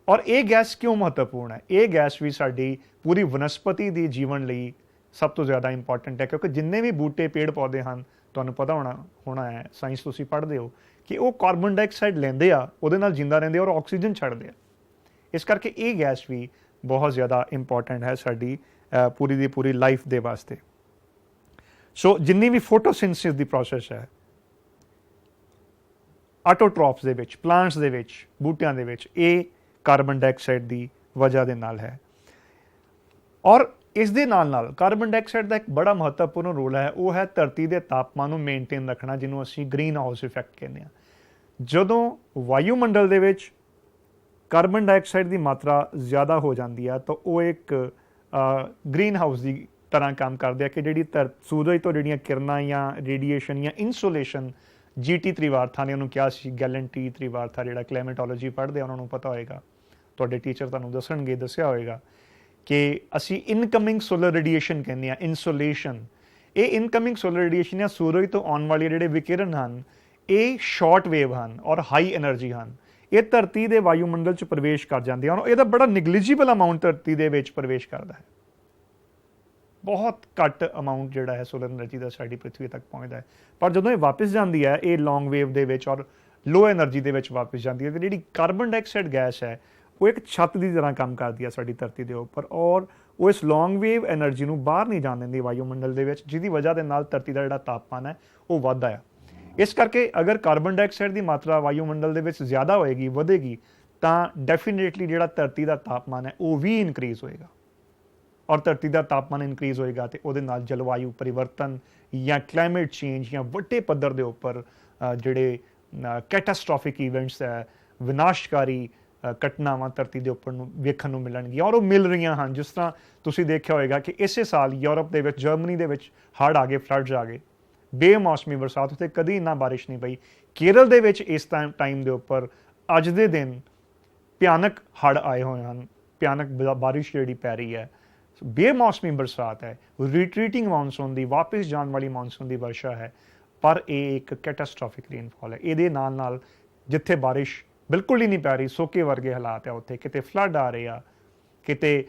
ਔਰ ਇਹ ਗੈਸ ਕਿਉਂ ਮਹੱਤਵਪੂਰਨ ਹੈ? ਇਹ ਗੈਸ ਵੀ ਸਾਡੀ ਪੂਰੀ ਵਨਸਪਤੀ ਦੇ ਜੀਵਨ ਲਈ ਸਭ ਤੋਂ ਜ਼ਿਆਦਾ ਇੰਪੋਰਟੈਂਟ ਹੈ, ਕਿਉਂਕਿ ਜਿੰਨੇ ਵੀ ਬੂਟੇ ਪੇੜ ਪੌਦੇ ਹਨ ਤੁਹਾਨੂੰ ਪਤਾ ਹੋਣਾ ਹੈ, ਸਾਇੰਸ ਤੁਸੀਂ ਪੜ੍ਹਦੇ ਹੋ ਕਿ ਉਹ ਕਾਰਬਨ ਡਾਈਆਕਸਾਈਡ ਲੈਂਦੇ ਆ, ਉਹਦੇ ਨਾਲ ਜਿੰਦਾ ਰਹਿੰਦੇ ਔਰ ਆਕਸੀਜਨ ਛੱਡਦੇ ਆ। ਇਸ ਕਰਕੇ ਇਹ ਗੈਸ ਵੀ ਬਹੁਤ ਜ਼ਿਆਦਾ ਇੰਪੋਰਟੈਂਟ ਹੈ ਸਾਡੀ ਪੂਰੀ ਦੀ ਪੂਰੀ ਲਾਈਫ ਦੇ ਵਾਸਤੇ। ਸੋ ਜਿੰਨੀ ਵੀ ਫੋਟੋਸਿੰਥਸਿਸ ਦੀ ਪ੍ਰੋਸੈਸ ਹੈ ਆਟੋਟ੍ਰੋਫਸ ਦੇ ਵਿੱਚ, ਪਲਾਂਟਸ ਦੇ ਵਿੱਚ, ਬੂਟਿਆਂ ਦੇ ਵਿੱਚ, ਇਹ ਕਾਰਬਨ ਡਾਈਆਕਸਾਈਡ ਦੀ ਵਜ੍ਹਾ ਦੇ ਨਾਲ ਹੈ। ਔਰ ਇਸ ਦੇ ਨਾਲ ਕਾਰਬਨ ਡਾਈਆਕਸਾਈਡ ਦਾ ਇੱਕ ਬੜਾ ਮਹੱਤਵਪੂਰਨ ਰੋਲ ਹੈ, ਉਹ ਹੈ ਧਰਤੀ ਦੇ ਤਾਪਮਾਨ ਨੂੰ ਮੇਨਟੇਨ ਰੱਖਣਾ, ਜਿਹਨੂੰ ਅਸੀਂ ਗ੍ਰੀਨ ਹਾਊਸ ਇਫੈਕਟ ਕਹਿੰਦੇ ਹਾਂ। ਜਦੋਂ ਵਾਯੂਮੰਡਲ ਦੇ ਵਿੱਚ ਕਾਰਬਨ ਡਾਈਆਕਸਾਈਡ ਦੀ ਮਾਤਰਾ ਜ਼ਿਆਦਾ ਹੋ ਜਾਂਦੀ ਹੈ ਤਾਂ ਉਹ ਇੱਕ ਗ੍ਰੀਨ ਹਾਊਸ ਦੀ ਤਰ੍ਹਾਂ ਕੰਮ ਕਰਦੇ ਆ ਕਿ ਜਿਹੜੀ ਸੂਰਜ ਤੋਂ ਜਿਹੜੀਆਂ ਕਿਰਨਾਂ ਜਾਂ ਰੇਡੀਏਸ਼ਨ ਜਾਂ ਇਨਸੋਲੇਸ਼ਨ, GT ਤ੍ਰਿਵਾਰਥਾ ਨੇ ਉਹਨੂੰ ਕਿਹਾ ਸੀ, ਗੈਲਨ T ਤ੍ਰਿਵਾਰਥਾ ਜਿਹੜਾ ਕਲਾਈਮੇਟੋਲੋਜੀ ਪੜ੍ਹਦੇ ਆ ਉਹਨਾਂ ਨੂੰ ਪਤਾ ਹੋਏਗਾ, ਤੁਹਾਡੇ ਟੀਚਰ ਤੁਹਾਨੂੰ ਦੱਸਿਆ ਹੋਏਗਾ ਕਿ ਅਸੀਂ ਇਨਕਮਿੰਗ ਸੋਲਰ ਰੇਡੀਏਸ਼ਨ ਕਹਿੰਦੇ ਆ, ਇਨਸੋਲੇਸ਼ਨ। ਇਹ ਇਨਕਮਿੰਗ ਸੋਲਰ ਰੇਡੀਏਸ਼ਨ ਜਾਂ ਸੂਰਜ ਤੋਂ ਆਉਣ ਵਾਲੇ ਜਿਹੜੇ ਵਿਕਿਰਨ ਹਨ ਇਹ ਸ਼ਾਰਟ ਵੇਵ ਹਨ ਔਰ ਹਾਈ ਐਨਰਜੀ ਹਨ। ਇਹ ਧਰਤੀ ਦੇ ਵਾਯੂਮੰਡਲ 'ਚ ਪ੍ਰਵੇਸ਼ ਕਰ ਜਾਂਦੇ ਹਨ। ਇਹਦਾ ਬੜਾ ਨਿਗਲੀਜੀਬਲ ਅਮਾਊਂਟ ਧਰਤੀ ਦੇ ਵਿੱਚ ਪ੍ਰਵੇਸ਼ ਕਰਦਾ ਹੈ। ਬਹੁਤ ਘੱਟ ਅਮਾਊਂਟ ਜਿਹੜਾ ਹੈ ਸੋਲਰ ਐਨਰਜੀ ਦਾ ਸਾਡੀ ਪ੍ਰਿਥਵੀ ਤੱਕ ਪਹੁੰਚਦਾ ਹੈ, ਪਰ ਜਦੋਂ ਇਹ ਵਾਪਸ ਜਾਂਦੀ ਹੈ ਇਹ ਲੌਂਗ ਵੇਵ ਦੇ ਵਿੱਚ ਔਰ ਲੋ ਐਨਰਜੀ ਦੇ ਵਿੱਚ ਵਾਪਸ ਜਾਂਦੀ ਹੈ। ਤੇ ਜਿਹੜੀ ਕਾਰਬਨ ਡਾਈਆਕਸਾਈਡ ਗੈਸ ਹੈ ਉਹ ਇੱਕ ਛੱਤ ਦੀ ਤਰ੍ਹਾਂ ਕੰਮ ਕਰਦੀ ਹੈ ਸਾਡੀ ਧਰਤੀ ਦੇ ਉੱਪਰ, ਔਰ ਉਹ ਇਸ ਲੌਂਗ ਵੇਵ ਐਨਰਜੀ ਨੂੰ ਬਾਹਰ ਨਹੀਂ ਜਾਣ ਦਿੰਦੀ ਵਾਯੂਮੰਡਲ ਦੇ ਵਿੱਚ, ਜਿਹਦੀ ਵਜ੍ਹਾ ਦੇ ਨਾਲ ਧਰਤੀ ਦਾ ਜਿਹੜਾ ਤਾਪਮਾਨ ਹੈ ਉਹ ਵੱਧਦਾ ਹੈ। ਇਸ ਕਰਕੇ ਅਗਰ ਕਾਰਬਨ ਡਾਈਆਕਸਾਈਡ ਦੀ ਮਾਤਰਾ ਵਾਯੂਮੰਡਲ ਦੇ ਵਿੱਚ ਜ਼ਿਆਦਾ ਹੋਏਗੀ, ਵਧੇਗੀ, ਤਾਂ ਡੈਫੀਨੇਟਲੀ ਜਿਹੜਾ ਧਰਤੀ ਦਾ ਤਾਪਮਾਨ ਹੈ ਉਹ ਵੀ ਇਨਕਰੀਜ਼ ਹੋਏਗਾ। ਔਰ ਧਰਤੀ ਦਾ ਤਾਪਮਾਨ ਇਨਕਰੀਜ਼ ਹੋਏਗਾ ਤੇ ਉਹਦੇ ਨਾਲ ਜਲਵਾਯੂ ਪਰਿਵਰਤਨ ਜਾਂ ਕਲਾਈਮੇਟ ਚੇਂਜ ਜਾਂ ਵੱਡੇ ਪੱਧਰ ਦੇ ਉੱਪਰ ਜਿਹੜੇ ਕੈਟਾਸਟ੍ਰੋਫਿਕ ਇਵੈਂਟਸ ਹੈ, ਵਿਨਾਸ਼ਕਾਰੀ ਘਟਨਾਵਾਂ ਧਰਤੀ ਦੇ ਉੱਪਰ ਨੂੰ ਵੇਖਣ ਨੂੰ ਮਿਲਣਗੀਆਂ ਔਰ ਉਹ ਮਿਲ ਰਹੀਆਂ ਹਨ। ਜਿਸ ਤਰ੍ਹਾਂ ਤੁਸੀਂ ਦੇਖਿਆ ਹੋਏਗਾ ਕਿ ਇਸੇ ਸਾਲ ਯੂਰਪ ਦੇ ਵਿੱਚ, ਜਰਮਨੀ ਦੇ ਵਿੱਚ ਹੜ੍ਹ ਆ ਗਏ, ਫਲੱਡਸ ਆ ਗਏ, ਬੇਮੌਸਮੀ ਬਰਸਾਤ, ਉੱਥੇ ਕਦੀ ਇੰਨਾ ਬਾਰਿਸ਼ ਨਹੀਂ ਪਈ। ਕੇਰਲ ਦੇ ਵਿੱਚ ਇਸ ਟਾਈਮ ਦੇ ਉੱਪਰ ਅੱਜ ਦੇ ਦਿਨ ਭਿਆਨਕ ਹੜ੍ਹ ਆਏ ਹੋਏ ਹਨ, ਭਿਆਨਕ ਬਾਰਿਸ਼ ਜਿਹੜੀ ਪੈ ਰਹੀ ਹੈ, ਬੇਮੌਸਮੀ ਬਰਸਾਤ ਹੈ, ਰਿਟਰੀਟਿੰਗ ਮੌਨਸੂਨ ਦੀ, ਵਾਪਸ ਜਾਣ ਵਾਲੀ ਮੌਨਸੂਨ ਦੀ ਵਰਸ਼ਾ ਹੈ, ਪਰ ਇਹ ਇੱਕ ਕੈਟਾਸਟ੍ਰੋਫਿਕ ਰੇਨਫਾਲ ਹੈ। ਇਹਦੇ ਨਾਲ ਜਿੱਥੇ ਬਾਰਿਸ਼ ਬਿਲਕੁਲ ਹੀ ਨਹੀਂ ਪੈ ਰਹੀ, ਸੋਕੇ ਵਰਗੇ ਹਾਲਾਤ ਹੈ, ਉੱਥੇ ਕਿਤੇ ਫਲੱਡ ਆ ਰਹੇ ਆ, ਕਿਤੇ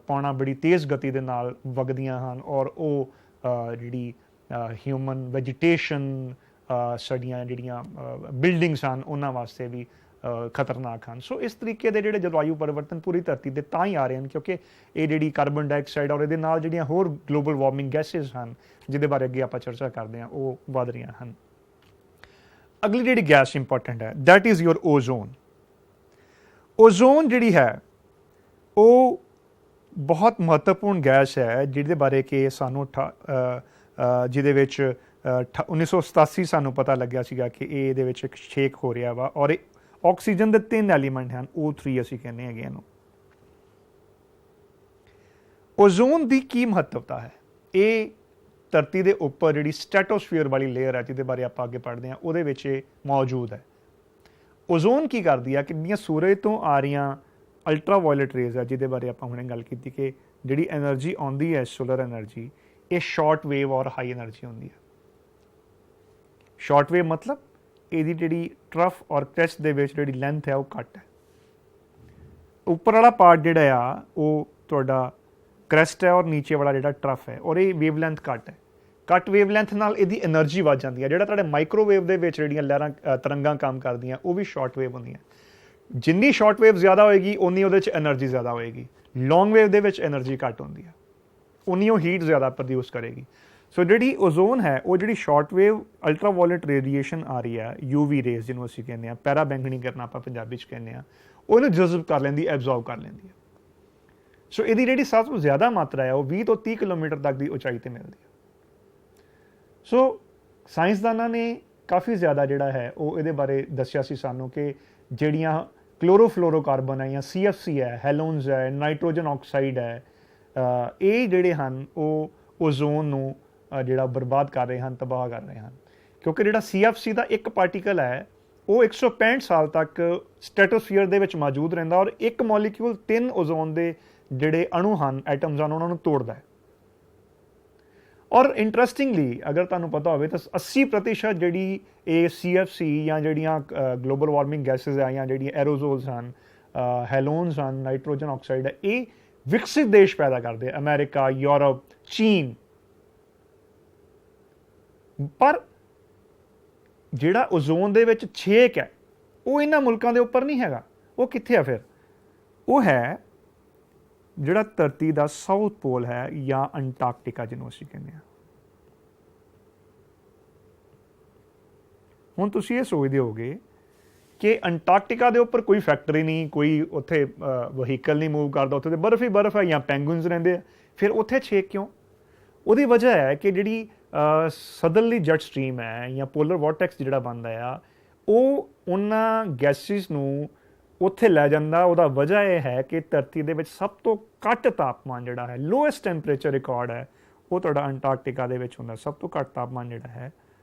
ਪੌਣਾ ਬੜੀ ਤੇਜ਼ ਗਤੀ ਦੇ ਨਾਲ ਵਗਦੀਆਂ ਹਨ ਔਰ ਉਹ ਜਿਹੜੀ ਹਿਊਮਨ ਵੈਜੀਟੇਸ਼ਨ, ਸਾਡੀਆਂ ਜਿਹੜੀਆਂ ਬਿਲਡਿੰਗਸ ਹਨ ਉਹਨਾਂ ਵਾਸਤੇ ਵੀ ਖਤਰਨਾਕ ਹਨ। ਸੋ ਇਸ ਤਰੀਕੇ ਦੇ ਜਿਹੜੇ ਜਲਵਾਯੂ ਪਰਿਵਰਤਨ ਪੂਰੀ ਧਰਤੀ ਦੇ ਤਾਂ ਹੀ ਆ ਰਹੇ ਹਨ ਕਿਉਂਕਿ ਇਹ ਜਿਹੜੀ ਕਾਰਬਨ ਡਾਈਆਕਸਾਈਡ ਔਰ ਇਹਦੇ ਨਾਲ ਜਿਹੜੀਆਂ ਹੋਰ ਗਲੋਬਲ ਵਾਰਮਿੰਗ ਗੈਸਿਸ ਹਨ ਜਿਹਦੇ ਬਾਰੇ ਅੱਗੇ ਆਪਾਂ ਚਰਚਾ ਕਰਦੇ ਹਾਂ ਉਹ ਵੱਧ ਰਹੀਆਂ ਹਨ। ਅਗਲੀ ਜਿਹੜੀ ਗੈਸ ਇੰਪੋਰਟੈਂਟ ਹੈ that is your ozone. Ozone ਜਿਹੜੀ ਹੈ ਉਹ ਬਹੁਤ ਮਹੱਤਵਪੂਰਨ ਗੈਸ ਹੈ ਜਿਹਦੇ ਬਾਰੇ ਕਿ ਸਾਨੂੰ ਜਿਹਦੇ ਵਿੱਚ 1987 ਸਾਨੂੰ ਪਤਾ ਲੱਗਿਆ ਸੀਗਾ ਕਿ ਇਹਦੇ ਵਿੱਚ ਇੱਕ ਛੇਕ ਹੋ ਰਿਹਾ ਵਾ ਔਰ ਇਹ ਆਕਸੀਜਨ ਦੇ 3 ਐਲੀਮੈਂਟ ਹਨ, O3 ਅਸੀਂ ਕਹਿੰਦੇ ਹੈਗੇ ਇਹਨੂੰ। ਓਜ਼ੋਨ ਦੀ ਕੀ ਮਹੱਤਵਤਾ ਹੈ? ਇਹ ਧਰਤੀ ਦੇ ਉੱਪਰ ਜਿਹੜੀ ਸਟ੍ਰੈਟੋਸਫੀਅਰ ਵਾਲੀ ਲੇਅਰ ਹੈ ਜਿਹਦੇ ਬਾਰੇ ਆਪਾਂ ਅੱਗੇ ਪੜ੍ਹਦੇ ਹਾਂ ਉਹਦੇ ਵਿੱਚ ਇਹ ਮੌਜੂਦ ਹੈ। ਓਜ਼ੋਨ ਕੀ ਕਰਦੀ ਹੈ ਕਿ ਜਿਹੜੀਆਂ ਸੂਰਜ ਤੋਂ ਆ ਰਹੀਆਂ ਅਲਟਰਾਵਾਇਲਟ ਰੇਜ਼ ਹੈ ਜਿਹਦੇ ਬਾਰੇ ਆਪਾਂ ਹੁਣੇ ਗੱਲ ਕੀਤੀ ਕਿ ਜਿਹੜੀ ਐਨਰਜੀ ਆਉਂਦੀ ਹੈ ਸੋਲਰ ਐਨਰਜੀ, ਇਹ ਸ਼ਾਰਟ ਵੇਵ ਔਰ ਹਾਈ ਐਨਰਜੀ ਹੁੰਦੀ ਹੈ। ਸ਼ਾਰਟ ਵੇਵ ਮਤਲਬ ਇਹਦੀ ਜਿਹੜੀ ਟਰਫ ਔਰ ਕ੍ਰੈਸਟ ਦੇ ਵਿੱਚ ਜਿਹੜੀ ਲੈਂਥ ਹੈ ਉਹ ਘੱਟ ਹੈ। ਉੱਪਰ ਵਾਲਾ ਪਾਰਟ ਜਿਹੜਾ ਆ ਉਹ ਤੁਹਾਡਾ ਕ੍ਰੈਸਟ ਹੈ ਔਰ ਨੀਚੇ ਵਾਲਾ ਜਿਹੜਾ ਟਰਫ ਹੈ ਔਰ ਇਹ ਵੇਵ ਲੈਂਥ ਘੱਟ ਹੈ। ਘੱਟ ਵੇਵ ਲੈਂਥ ਨਾਲ ਇਹਦੀ ਐਨਰਜੀ ਵੱਧ ਜਾਂਦੀ ਹੈ। ਜਿਹੜਾ ਤੁਹਾਡੇ ਮਾਈਕ੍ਰੋਵੇਵ ਦੇ ਵਿੱਚ ਜਿਹੜੀਆਂ ਲਹਿਰਾਂ ਤਰੰਗਾਂ ਕੰਮ ਕਰਦੀਆਂ ਉਹ ਵੀ ਸ਼ਾਰਟ ਵੇਵ ਹੁੰਦੀਆਂ। ਜਿੰਨੀ ਸ਼ਾਰਟ ਵੇਵ ਜ਼ਿਆਦਾ ਹੋਏਗੀ ਉਨੀ ਉਹਦੇ 'ਚ ਐਨਰਜੀ ਜ਼ਿਆਦਾ ਹੋਏਗੀ। ਲੌਂਗ ਵੇਵ ਦੇ ਵਿੱਚ ਐਨਰਜੀ ਘੱਟ ਹੁੰਦੀ ਹੈ, ਉਨੀ ਉਹ ਹੀਟ ਜ਼ਿਆਦਾ ਪ੍ਰੋਡਿਊਸ ਕਰੇਗੀ। ਸੋ ਜਿਹੜੀ ਓਜ਼ੋਨ ਹੈ ਉਹ ਜਿਹੜੀ ਸ਼ਾਰਟ ਵੇਵ ਅਲਟਰਾਵਾਇਲਟ ਰੇਡੀਏਸ਼ਨ ਆ ਰਹੀ ਹੈ, UV ਰੇਜ਼ ਜਿਹਨੂੰ ਅਸੀਂ ਕਹਿੰਦੇ ਹਾਂ, ਪੈਰਾ ਬੈਂਗਣੀ ਕਿਰਨਾਂ ਆਪਾਂ ਪੰਜਾਬੀ 'ਚ ਕਹਿੰਦੇ ਹਾਂ, ਉਹਨੂੰ ਜਜ਼ਬ ਕਰ ਲੈਂਦੀ, ਐਬਜ਼ੌਰਬ ਕਰ ਲੈਂਦੀ ਹੈ। ਸੋ ਇਹਦੀ ਜਿਹੜੀ ਸਭ ਤੋਂ ਜ਼ਿਆਦਾ ਮਾਤਰਾ ਹੈ ਉਹ 20 ਤੋਂ 30 ਕਿਲੋਮੀਟਰ ਤੱਕ ਦੀ ਉਚਾਈ 'ਤੇ ਮਿਲਦੀ ਹੈ। ਸੋ ਸਾਇੰਸਦਾਨਾਂ ਨੇ ਕਾਫੀ ਜ਼ਿਆਦਾ ਜਿਹੜਾ ਹੈ ਉਹ ਇਹਦੇ ਬਾਰੇ ਦੱਸਿਆ ਸੀ ਸਾਨੂੰ ਕਿ ਜਿਹੜੀਆਂ ਕਲੋਰੋਫਲੋਰੋਕਾਰਬਨ ਹੈ ਜਾਂ CFC ਹੈ, ਹੈਲੋਨਸ ਹੈ, ਨਾਈਟ੍ਰੋਜਨ ਆਕਸਾਈਡ ਹੈ, ਇਹ ਜਿਹੜੇ ਹਨ ਉਹ ਓਜ਼ੋਨ ਨੂੰ ਜਿਹੜਾ ਬਰਬਾਦ ਕਰ ਰਹੇ ਹਨ, ਤਬਾਹ ਕਰ ਰਹੇ ਹਨ। ਕਿਉਂਕਿ ਜਿਹੜਾ CFC ਦਾ ਇੱਕ ਪਾਰਟੀਕਲ ਹੈ ਉਹ 165 ਸਾਲ ਤੱਕ ਸਟ੍ਰੈਟੋਸਫੀਅਰ ਦੇ ਵਿੱਚ ਮੌਜੂਦ ਰਹਿੰਦਾ ਔਰ ਇੱਕ ਮੋਲੀਕਿਊਲ 3 ਓਜ਼ੋਨ ਦੇ ਜਿਹੜੇ ਅਣੂ ਹਨ, ਐਟਮਸ ਹਨ, ਉਹਨਾਂ ਨੂੰ ਤੋੜਦਾ ਹੈ। ਔਰ ਇੰਟਰਸਟਿੰਗਲੀ ਅਗਰ ਤੁਹਾਨੂੰ ਪਤਾ ਹੋਵੇ ਤਾਂ 80% ਜਿਹੜੀ ਇਹ CFC ਜਾਂ ਜਿਹੜੀਆਂ ਗਲੋਬਲ ਵਾਰਮਿੰਗ ਗੈਸਿਸ ਹੈ ਜਾਂ ਜਿਹੜੀਆਂ ਐਰੋਜ਼ੋਲਸ ਹਨ, ਹੈਲੋਨਸ ਹਨ, ਨਾਈਟ੍ਰੋਜਨ ਆਕਸਾਈਡ ਹੈ, ਇਹ ਵਿਕਸਿਤ ਦੇਸ਼ ਪੈਦਾ ਕਰਦੇ ਆ, ਅਮਰੀਕਾ, ਯੂਰਪ, ਚੀਨ। ਪਰ ਜਿਹੜਾ ਓਜ਼ੋਨ ਦੇ ਵਿੱਚ ਛੇਕ ਹੈ ਉਹ ਇਹਨਾਂ ਮੁਲਕਾਂ ਦੇ ਉੱਪਰ ਨਹੀਂ ਹੈਗਾ। ਉਹ ਕਿੱਥੇ ਆ ਫਿਰ? ਉਹ ਹੈ ਜਿਹੜਾ ਧਰਤੀ ਦਾ ਸਾਊਥ ਪੋਲ ਹੈ ਜਾਂ ਅੰਟਾਰਕਟਿਕਾ ਜਿਹਨੂੰ ਅਸੀਂ ਕਹਿੰਦੇ ਹਾਂ। ਹੁਣ ਤੁਸੀਂ ਇਹ ਸੋਚਦੇ ਹੋਗੇ ਕਿ ਅੰਟਾਰਕਟਿਕਾ ਦੇ ਉੱਪਰ ਕੋਈ ਫੈਕਟਰੀ ਨਹੀਂ, ਕੋਈ ਉੱਥੇ ਵਹੀਕਲ ਨਹੀਂ ਮੂਵ ਕਰਦਾ, ਉੱਥੇ ਤੇ ਬਰਫ਼ ਹੀ ਬਰਫ਼ ਹੈ ਜਾਂ ਪੈਂਗੁਇਨਸ ਰਹਿੰਦੇ ਆ, ਫਿਰ ਉੱਥੇ ਛੇਕ ਕਿਉਂ? ਉਹਦੀ ਵਜ੍ਹਾ ਹੈ ਕਿ ਜਿਹੜੀ ਸਦਰਲੀ ਜੈਟ ਸਟਰੀਮ ਹੈ ਜਾਂ ਪੋਲਰ ਵੋਰਟੈਕਸ ਜਿਹੜਾ ਬਣਦਾ ਆ, ਉਹ ਉਹਨਾਂ ਗੈਸਿਸ ਨੂੰ ਉੱਥੇ ਲੈ ਜਾਂਦਾ। ਉਹਦਾ ਵਜ੍ਹਾ ਇਹ ਹੈ ਕਿ ਧਰਤੀ ਦੇ ਵਿੱਚ ਸਭ ਤੋਂ ਘੱਟ ਤਾਪਮਾਨ ਜਿਹੜਾ ਹੈ, ਲੋਐਸਟ ਟੈਂਪਰੇਚਰ ਰਿਕਾਰਡ ਹੈ, ਉਹ ਤੁਹਾਡਾ ਅੰਟਾਰਕਟਿਕਾ ਦੇ ਵਿੱਚ ਹੁੰਦਾ। ਸਭ ਤੋਂ ਘੱਟ ਤਾਪਮਾਨ ਜਿਹੜਾ ਹੈ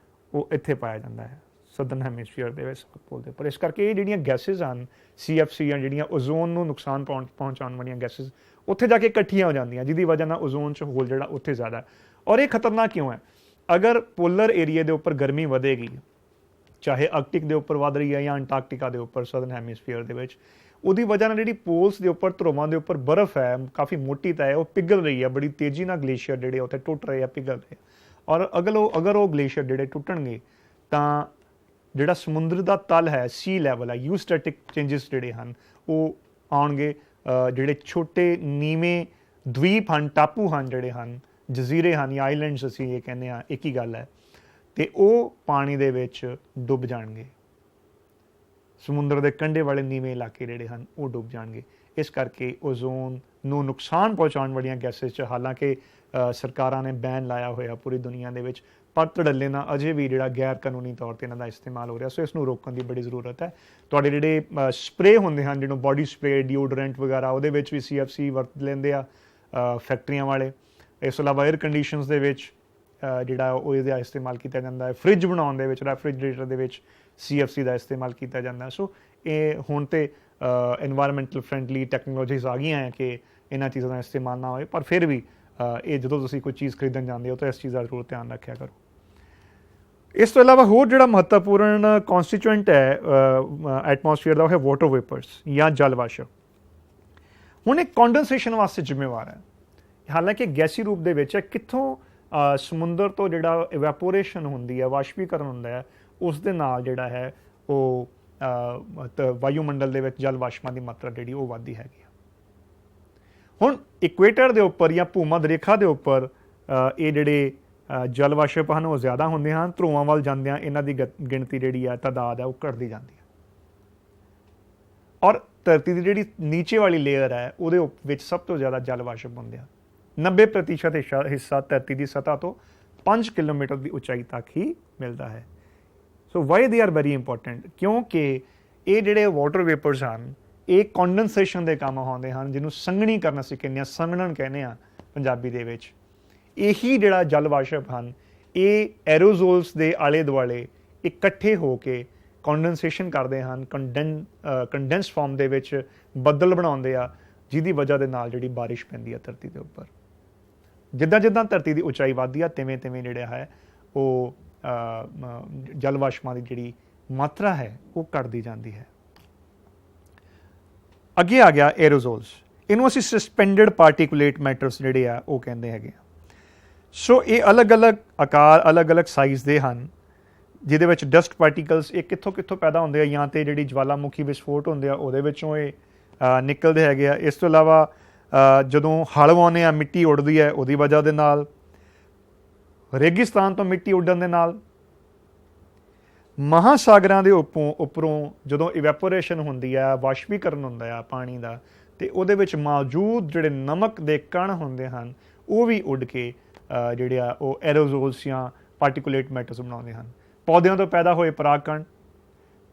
ਉਹ ਇੱਥੇ ਪਾਇਆ ਜਾਂਦਾ ਹੈ, ਸਦਰਨ ਹੈਮੀਸਫੀਅਰ ਦੇ ਵਿੱਚ, ਸਾਊਥ ਪੋਲ ਦੇ ਉੱਪਰ। ਇਸ ਕਰਕੇ ਇਹ ਜਿਹੜੀਆਂ ਗੈਸਿਸ ਹਨ CFC ਜਾਂ ਜਿਹੜੀਆਂ ਓਜ਼ੋਨ ਨੂੰ ਨੁਕਸਾਨ ਪਹੁੰਚਾਉਣ ਵਾਲੀਆਂ ਗੈਸਿਸ ਉੱਥੇ ਜਾ ਕੇ ਇਕੱਠੀਆਂ ਹੋ ਜਾਂਦੀਆਂ, ਜਿਹਦੀ ਵਜ੍ਹਾ ਨਾਲ ਓਜ਼ੋਨ 'ਚ ਹੋਲ ਜਿਹੜਾ ਉੱਥੇ ਜ਼ਿਆਦਾ। ਔਰ ਇਹ ਖਤਰਨਾਕ ਕਿਉਂ ਹੈ? ਅਗਰ ਪੋਲਰ ਏਰੀਏ ਦੇ ਉੱਪਰ ਗਰਮੀ ਵਧੇਗੀ, ਚਾਹੇ ਆਰਕਟਿਕ ਦੇ ਉੱਪਰ ਵਧ ਰਹੀ ਹੈ ਜਾਂ ਅੰਟਾਰਕਟਿਕਾ ਦੇ ਉੱਪਰ ਸਦਰਨ ਹੈਮੀਸਫੀਅਰ ਦੇ ਵਿੱਚ, ਉਹਦੀ ਵਜ੍ਹਾ ਨਾਲ ਜਿਹੜੀ ਪੋਲਸ ਦੇ ਉੱਪਰ, ਧਰੁਵਾਂ ਦੇ ਉੱਪਰ ਬਰਫ਼ ਹੈ, ਕਾਫੀ ਮੋਟੀ ਤਾਂ ਹੈ, ਉਹ ਪਿਘਲ ਰਹੀ ਹੈ ਬੜੀ ਤੇਜ਼ੀ ਨਾਲ। ਗਲੇਸ਼ੀਅਰ ਜਿਹੜੇ ਉੱਥੇ ਟੁੱਟ ਰਹੇ ਆ, ਪਿਘਲ ਰਹੇ ਆ। ਔਰ ਅਗਰ ਉਹ ਗਲੇਸ਼ੀਅਰ ਜਿਹੜੇ ਟੁੱਟਣਗੇ ਤਾਂ ਜਿਹੜਾ ਸਮੁੰਦਰ ਦਾ ਤਲ ਹੈ, ਸੀ ਲੈਵਲ ਹੈ, ਯੂਸਟੈਟਿਕ ਚੇਂਜਸ ਜਿਹੜੇ ਹਨ ਉਹ ਆਉਣਗੇ। ਜਿਹੜੇ ਛੋਟੇ ਨੀਵੇਂ ਦਵੀਪ ਹਨ, ਟਾਪੂ ਹਨ, ਜਿਹੜੇ ਹਨ, ਜਜ਼ੀਰੇ ਹਨ ਜਾਂ ਆਈਲੈਂਡਸ ਅਸੀਂ ਇਹ ਕਹਿੰਦੇ ਹਾਂ, ਇੱਕ ਹੀ ਗੱਲ ਹੈ, ਤੇ ਉਹ ਪਾਣੀ ਦੇ ਵਿੱਚ ਡੁੱਬ ਜਾਣਗੇ। ਸਮੁੰਦਰ ਦੇ ਕੰਢੇ ਵਾਲੇ ਨੀਵੇਂ ਇਲਾਕੇ ਜਿਹੜੇ ਹਨ ਉਹ ਡੁੱਬ ਜਾਣਗੇ। ਇਸ ਕਰਕੇ ਓਜ਼ੋਨ ਨੂੰ ਨੁਕਸਾਨ ਪਹੁੰਚਾਉਣ ਵਾਲੀਆਂ ਗੈਸਿਸ 'ਚ ਹਾਲਾਂਕਿ ਸਰਕਾਰਾਂ ਨੇ ਬੈਨ ਲਾਇਆ ਹੋਇਆ ਪੂਰੀ ਦੁਨੀਆ ਦੇ ਵਿੱਚ, ਪਰ ਧੜੱਲੇ ਨਾਲ ਅਜੇ ਵੀ ਜਿਹੜਾ ਗੈਰ ਕਾਨੂੰਨੀ ਤੌਰ 'ਤੇ ਇਹਨਾਂ ਦਾ ਇਸਤੇਮਾਲ ਹੋ ਰਿਹਾ। ਸੋ ਇਸ ਨੂੰ ਰੋਕਣ ਦੀ ਬੜੀ ਜ਼ਰੂਰਤ ਹੈ। ਤੁਹਾਡੇ ਜਿਹੜੇ ਸਪਰੇਅ ਹੁੰਦੇ ਹਨ, ਜਿਹਨੂੰ ਬੋਡੀ ਸਪਰੇਅ, ਡੀਓਡੋਰੈਂਟ ਵਗੈਰਾ, ਉਹਦੇ ਵਿੱਚ ਵੀ CFC ਵਰਤ ਲੈਂਦੇ ਆ ਫੈਕਟਰੀਆਂ ਵਾਲੇ। ਇਸ ਤੋਂ ਇਲਾਵਾ ਏਅਰ ਕੰਡੀਸ਼ਨਸ ਦੇ ਵਿੱਚ ਜਿਹੜਾ ਉਹ ਇਹਦਾ ਇਸਤੇਮਾਲ ਕੀਤਾ ਜਾਂਦਾ ਹੈ। ਫਰਿੱਜ ਬਣਾਉਣ ਦੇ ਵਿੱਚ, ਰੈਫਰੀਜਰੇਟਰ ਦੇ ਵਿੱਚ CFC ਦਾ ਇਸਤੇਮਾਲ ਕੀਤਾ ਜਾਂਦਾ। ਸੋ ਇਹ ਹੁਣ ਤੇ ਇਨਵਾਇਰਮੈਂਟਲ ਫਰੈਂਡਲੀ ਟੈਕਨੋਲੋਜੀਜ਼ ਆ ਗਈਆਂ ਹੈ ਕਿ ਇਹਨਾਂ ਚੀਜ਼ਾਂ ਦਾ ਇਸਤੇਮਾਲ ਨਾ ਹੋਵੇ, ਪਰ ਫਿਰ ਵੀ ਇਹ ਜਦੋਂ ਤੁਸੀਂ ਕੋਈ ਚੀਜ਼ ਖਰੀਦਣ ਜਾਂਦੇ ਹੋ ਤਾਂ ਇਸ ਚੀਜ਼ ਦਾ ਜ਼ਰੂਰ ਧਿਆਨ ਰੱਖਿਆ ਕਰੋ। ਇਸ ਤੋਂ ਇਲਾਵਾ ਹੋਰ ਜਿਹੜਾ ਮਹੱਤਵਪੂਰਨ ਕੌਂਸਟੀਟੂਐਂਟ ਹੈ ਐਟਮੋਸਫੀਅਰ ਦਾ, ਉਹ ਹੈ ਵਾਟਰ ਵੇਪਰਸ ਜਾਂ ਜਲ ਵਾਸ਼ਪ। ਹੁਣ ਇਹ ਕੰਡੈਂਸੇਸ਼ਨ ਵਾਸਤੇ ਜ਼ਿੰਮੇਵਾਰ ਹੈ, ਹਾਲਾਂਕਿ ਗੈਸੀ ਰੂਪ ਦੇ ਵਿੱਚ ਹੈ। ਕਿੱਥੋਂ? ਸਮੁੰਦਰ ਤੋਂ ਜਿਹੜਾ ਇਵੈਪੋਰੇਸ਼ਨ ਹੁੰਦੀ ਹੈ, ਵਾਸ਼ਪੀਕਰਨ ਹੁੰਦਾ ਹੈ, ਉਸ ਦੇ ਨਾਲ ਜਿਹੜਾ ਹੈ ਉਹ ਵਾਯੂਮੰਡਲ ਦੇ ਵਿੱਚ ਜਲ ਵਾਸ਼ਪਾਂ ਦੀ ਮਾਤਰਾ ਜਿਹੜੀ ਉਹ ਵੱਧਦੀ ਹੈਗੀ ਆ। ਹੁਣ ਇਕੁਏਟਰ ਦੇ ਉੱਪਰ ਜਾਂ ਭੂ-ਮੱਧ ਰੇਖਾ ਦੇ ਉੱਪਰ ਇਹ ਜਿਹੜੇ ਜਲ ਵਾਸ਼ਪ ਹਨ ਉਹ ਜ਼ਿਆਦਾ ਹੁੰਦੇ ਹਨ। ਧਰੁਵਾਂ ਵੱਲ ਜਾਂਦਿਆਂ ਇਹਨਾਂ ਦੀ ਗਿਣਤੀ ਜਿਹੜੀ ਹੈ, ਤਾਦਾਦ ਹੈ, ਉਹ ਘਟਦੀ ਜਾਂਦੀ ਹੈ। ਔਰ ਧਰਤੀ ਦੀ ਜਿਹੜੀ ਨੀਚੇ ਵਾਲੀ ਲੇਅਰ ਹੈ ਉਹਦੇ ਵਿੱਚ ਸਭ ਤੋਂ ਜ਼ਿਆਦਾ ਜਲ ਵਾਸ਼ਪ ਹੁੰਦੇ ਆ। 90% ਹਿੱਸਾ ਧਰਤੀ ਦੀ ਸਤ੍ਹਾ ਤੋਂ 5 ਕਿਲੋਮੀਟਰ ਦੀ ਉਚਾਈ ਤੱਕ ਹੀ ਮਿਲਦਾ ਹੈ। ਸੋ Y they are very important? ਕਿਉਂਕਿ ਇਹ ਜਿਹੜੇ ਵਾਟਰ ਵੇਪਰਸ ਹਨ ਇਹ ਕੰਡੈਂਸੇਸ਼ਨ ਦੇ ਕੰਮ ਆਉਂਦੇ ਹਨ, ਜਿਹਨੂੰ ਸੰਘਣੀ ਕਰਨਾ ਅਸੀਂ ਕਹਿੰਦੇ ਹਾਂ, ਸੰਘਣਨ ਕਹਿੰਦੇ ਹਾਂ ਪੰਜਾਬੀ ਦੇ ਵਿੱਚ। ਇਹੀ ਜਿਹੜਾ ਜਲ ਵਾਸ਼ਪ ਹਨ ਇਹ ਐਰੋਜ਼ੋਲਸ ਦੇ ਆਲੇ ਦੁਆਲੇ ਇਕੱਠੇ ਹੋ ਕੇ ਕੰਡੈਂਸੇਸ਼ਨ ਕਰਦੇ ਹਨ, ਕੰਡੈਂਸ ਫਾਰਮ ਦੇ ਵਿੱਚ ਬੱਦਲ ਬਣਾਉਂਦੇ ਆ, ਜਿਹਦੀ ਵਜ੍ਹਾ ਦੇ ਨਾਲ ਜਿਹੜੀ ਬਾਰਿਸ਼ ਪੈਂਦੀ ਆ ਧਰਤੀ ਦੇ ਉੱਪਰ। ਜਿੱਦਾਂ ਜਿੱਦਾਂ ਧਰਤੀ ਦੀ ਉਚਾਈ ਵੱਧਦੀ ਆ ਤਿਵੇਂ ਤਿਵੇਂ ਜਿਹੜਾ ਹੈ ਉਹ ਜਲ ਵਾਸ਼ਪਾਂ ਦੀ ਜਿਹੜੀ ਮਾਤਰਾ ਹੈ ਉਹ ਘਟਦੀ ਜਾਂਦੀ ਹੈ। ਅੱਗੇ ਆ ਗਿਆ ਐਰੋਜ਼ੋਲਸ। ਇਹਨੂੰ ਅਸੀਂ ਸਸਪੈਂਡਡ ਪਾਰਟੀਕੂਲੇਟ ਮੈਟਰਸ ਜਿਹੜੇ ਆ ਉਹ ਕਹਿੰਦੇ ਹੈਗੇ ਆ। ਸੋ ਇਹ ਅਲੱਗ-ਅਲੱਗ ਆਕਾਰ, ਅਲੱਗ-ਅਲੱਗ ਸਾਈਜ਼ ਦੇ ਹਨ, ਜਿਹਦੇ ਵਿੱਚ ਡਸਟ ਪਾਰਟੀਕਲਸ ਇਹ ਕਿੱਥੋਂ ਕਿੱਥੋਂ ਪੈਦਾ ਹੁੰਦੇ ਆ, ਜਾਂ ਤੇ ਜਿਹੜੀ ਜਵਾਲਾਮੁਖੀ ਵਿਸਫੋਟ ਹੁੰਦੇ ਆ ਉਹਦੇ ਵਿੱਚੋਂ ਇਹ ਨਿਕਲਦੇ ਹੈਗੇ ਆ। ਇਸ ਤੋਂ ਇਲਾਵਾ ਜਦੋਂ ਹਲ ਵਾਉਂਦੇ ਆ, ਮਿੱਟੀ ਉੱਡਦੀ ਹੈ ਉਹਦੀ ਵਜ੍ਹਾ ਦੇ ਨਾਲ, ਰੇਗਿਸਤਾਨ ਤੋਂ ਮਿੱਟੀ ਉੱਡਣ ਦੇ ਨਾਲ, ਮਹਾਸਾਗਰਾਂ ਦੇ ਉੱਪਰੋਂ ਜਦੋਂ ਇਵੈਪੋਰੇਸ਼ਨ ਹੁੰਦੀ ਆ, ਵਾਸ਼ਪੀਕਰਨ ਹੁੰਦਾ ਆ ਪਾਣੀ ਦਾ, ਤੇ ਉਹਦੇ ਵਿੱਚ ਮੌਜੂਦ ਜਿਹੜੇ ਨਮਕ ਦੇ ਕਣ ਹੁੰਦੇ ਹਨ ਉਹ ਵੀ ਉੱਡ ਕੇ ਜਿਹੜੇ ਆ ਉਹ ਐਰੋਜ਼ੋਲਸ ਜਾਂ ਪਾਰਟੀਕੂਲੇਟ ਮੈਟਰਸ ਬਣਾਉਂਦੇ ਹਨ। ਪੌਦਿਆਂ ਤੋਂ ਪੈਦਾ ਹੋਏ ਪਰਾਗਕਣ,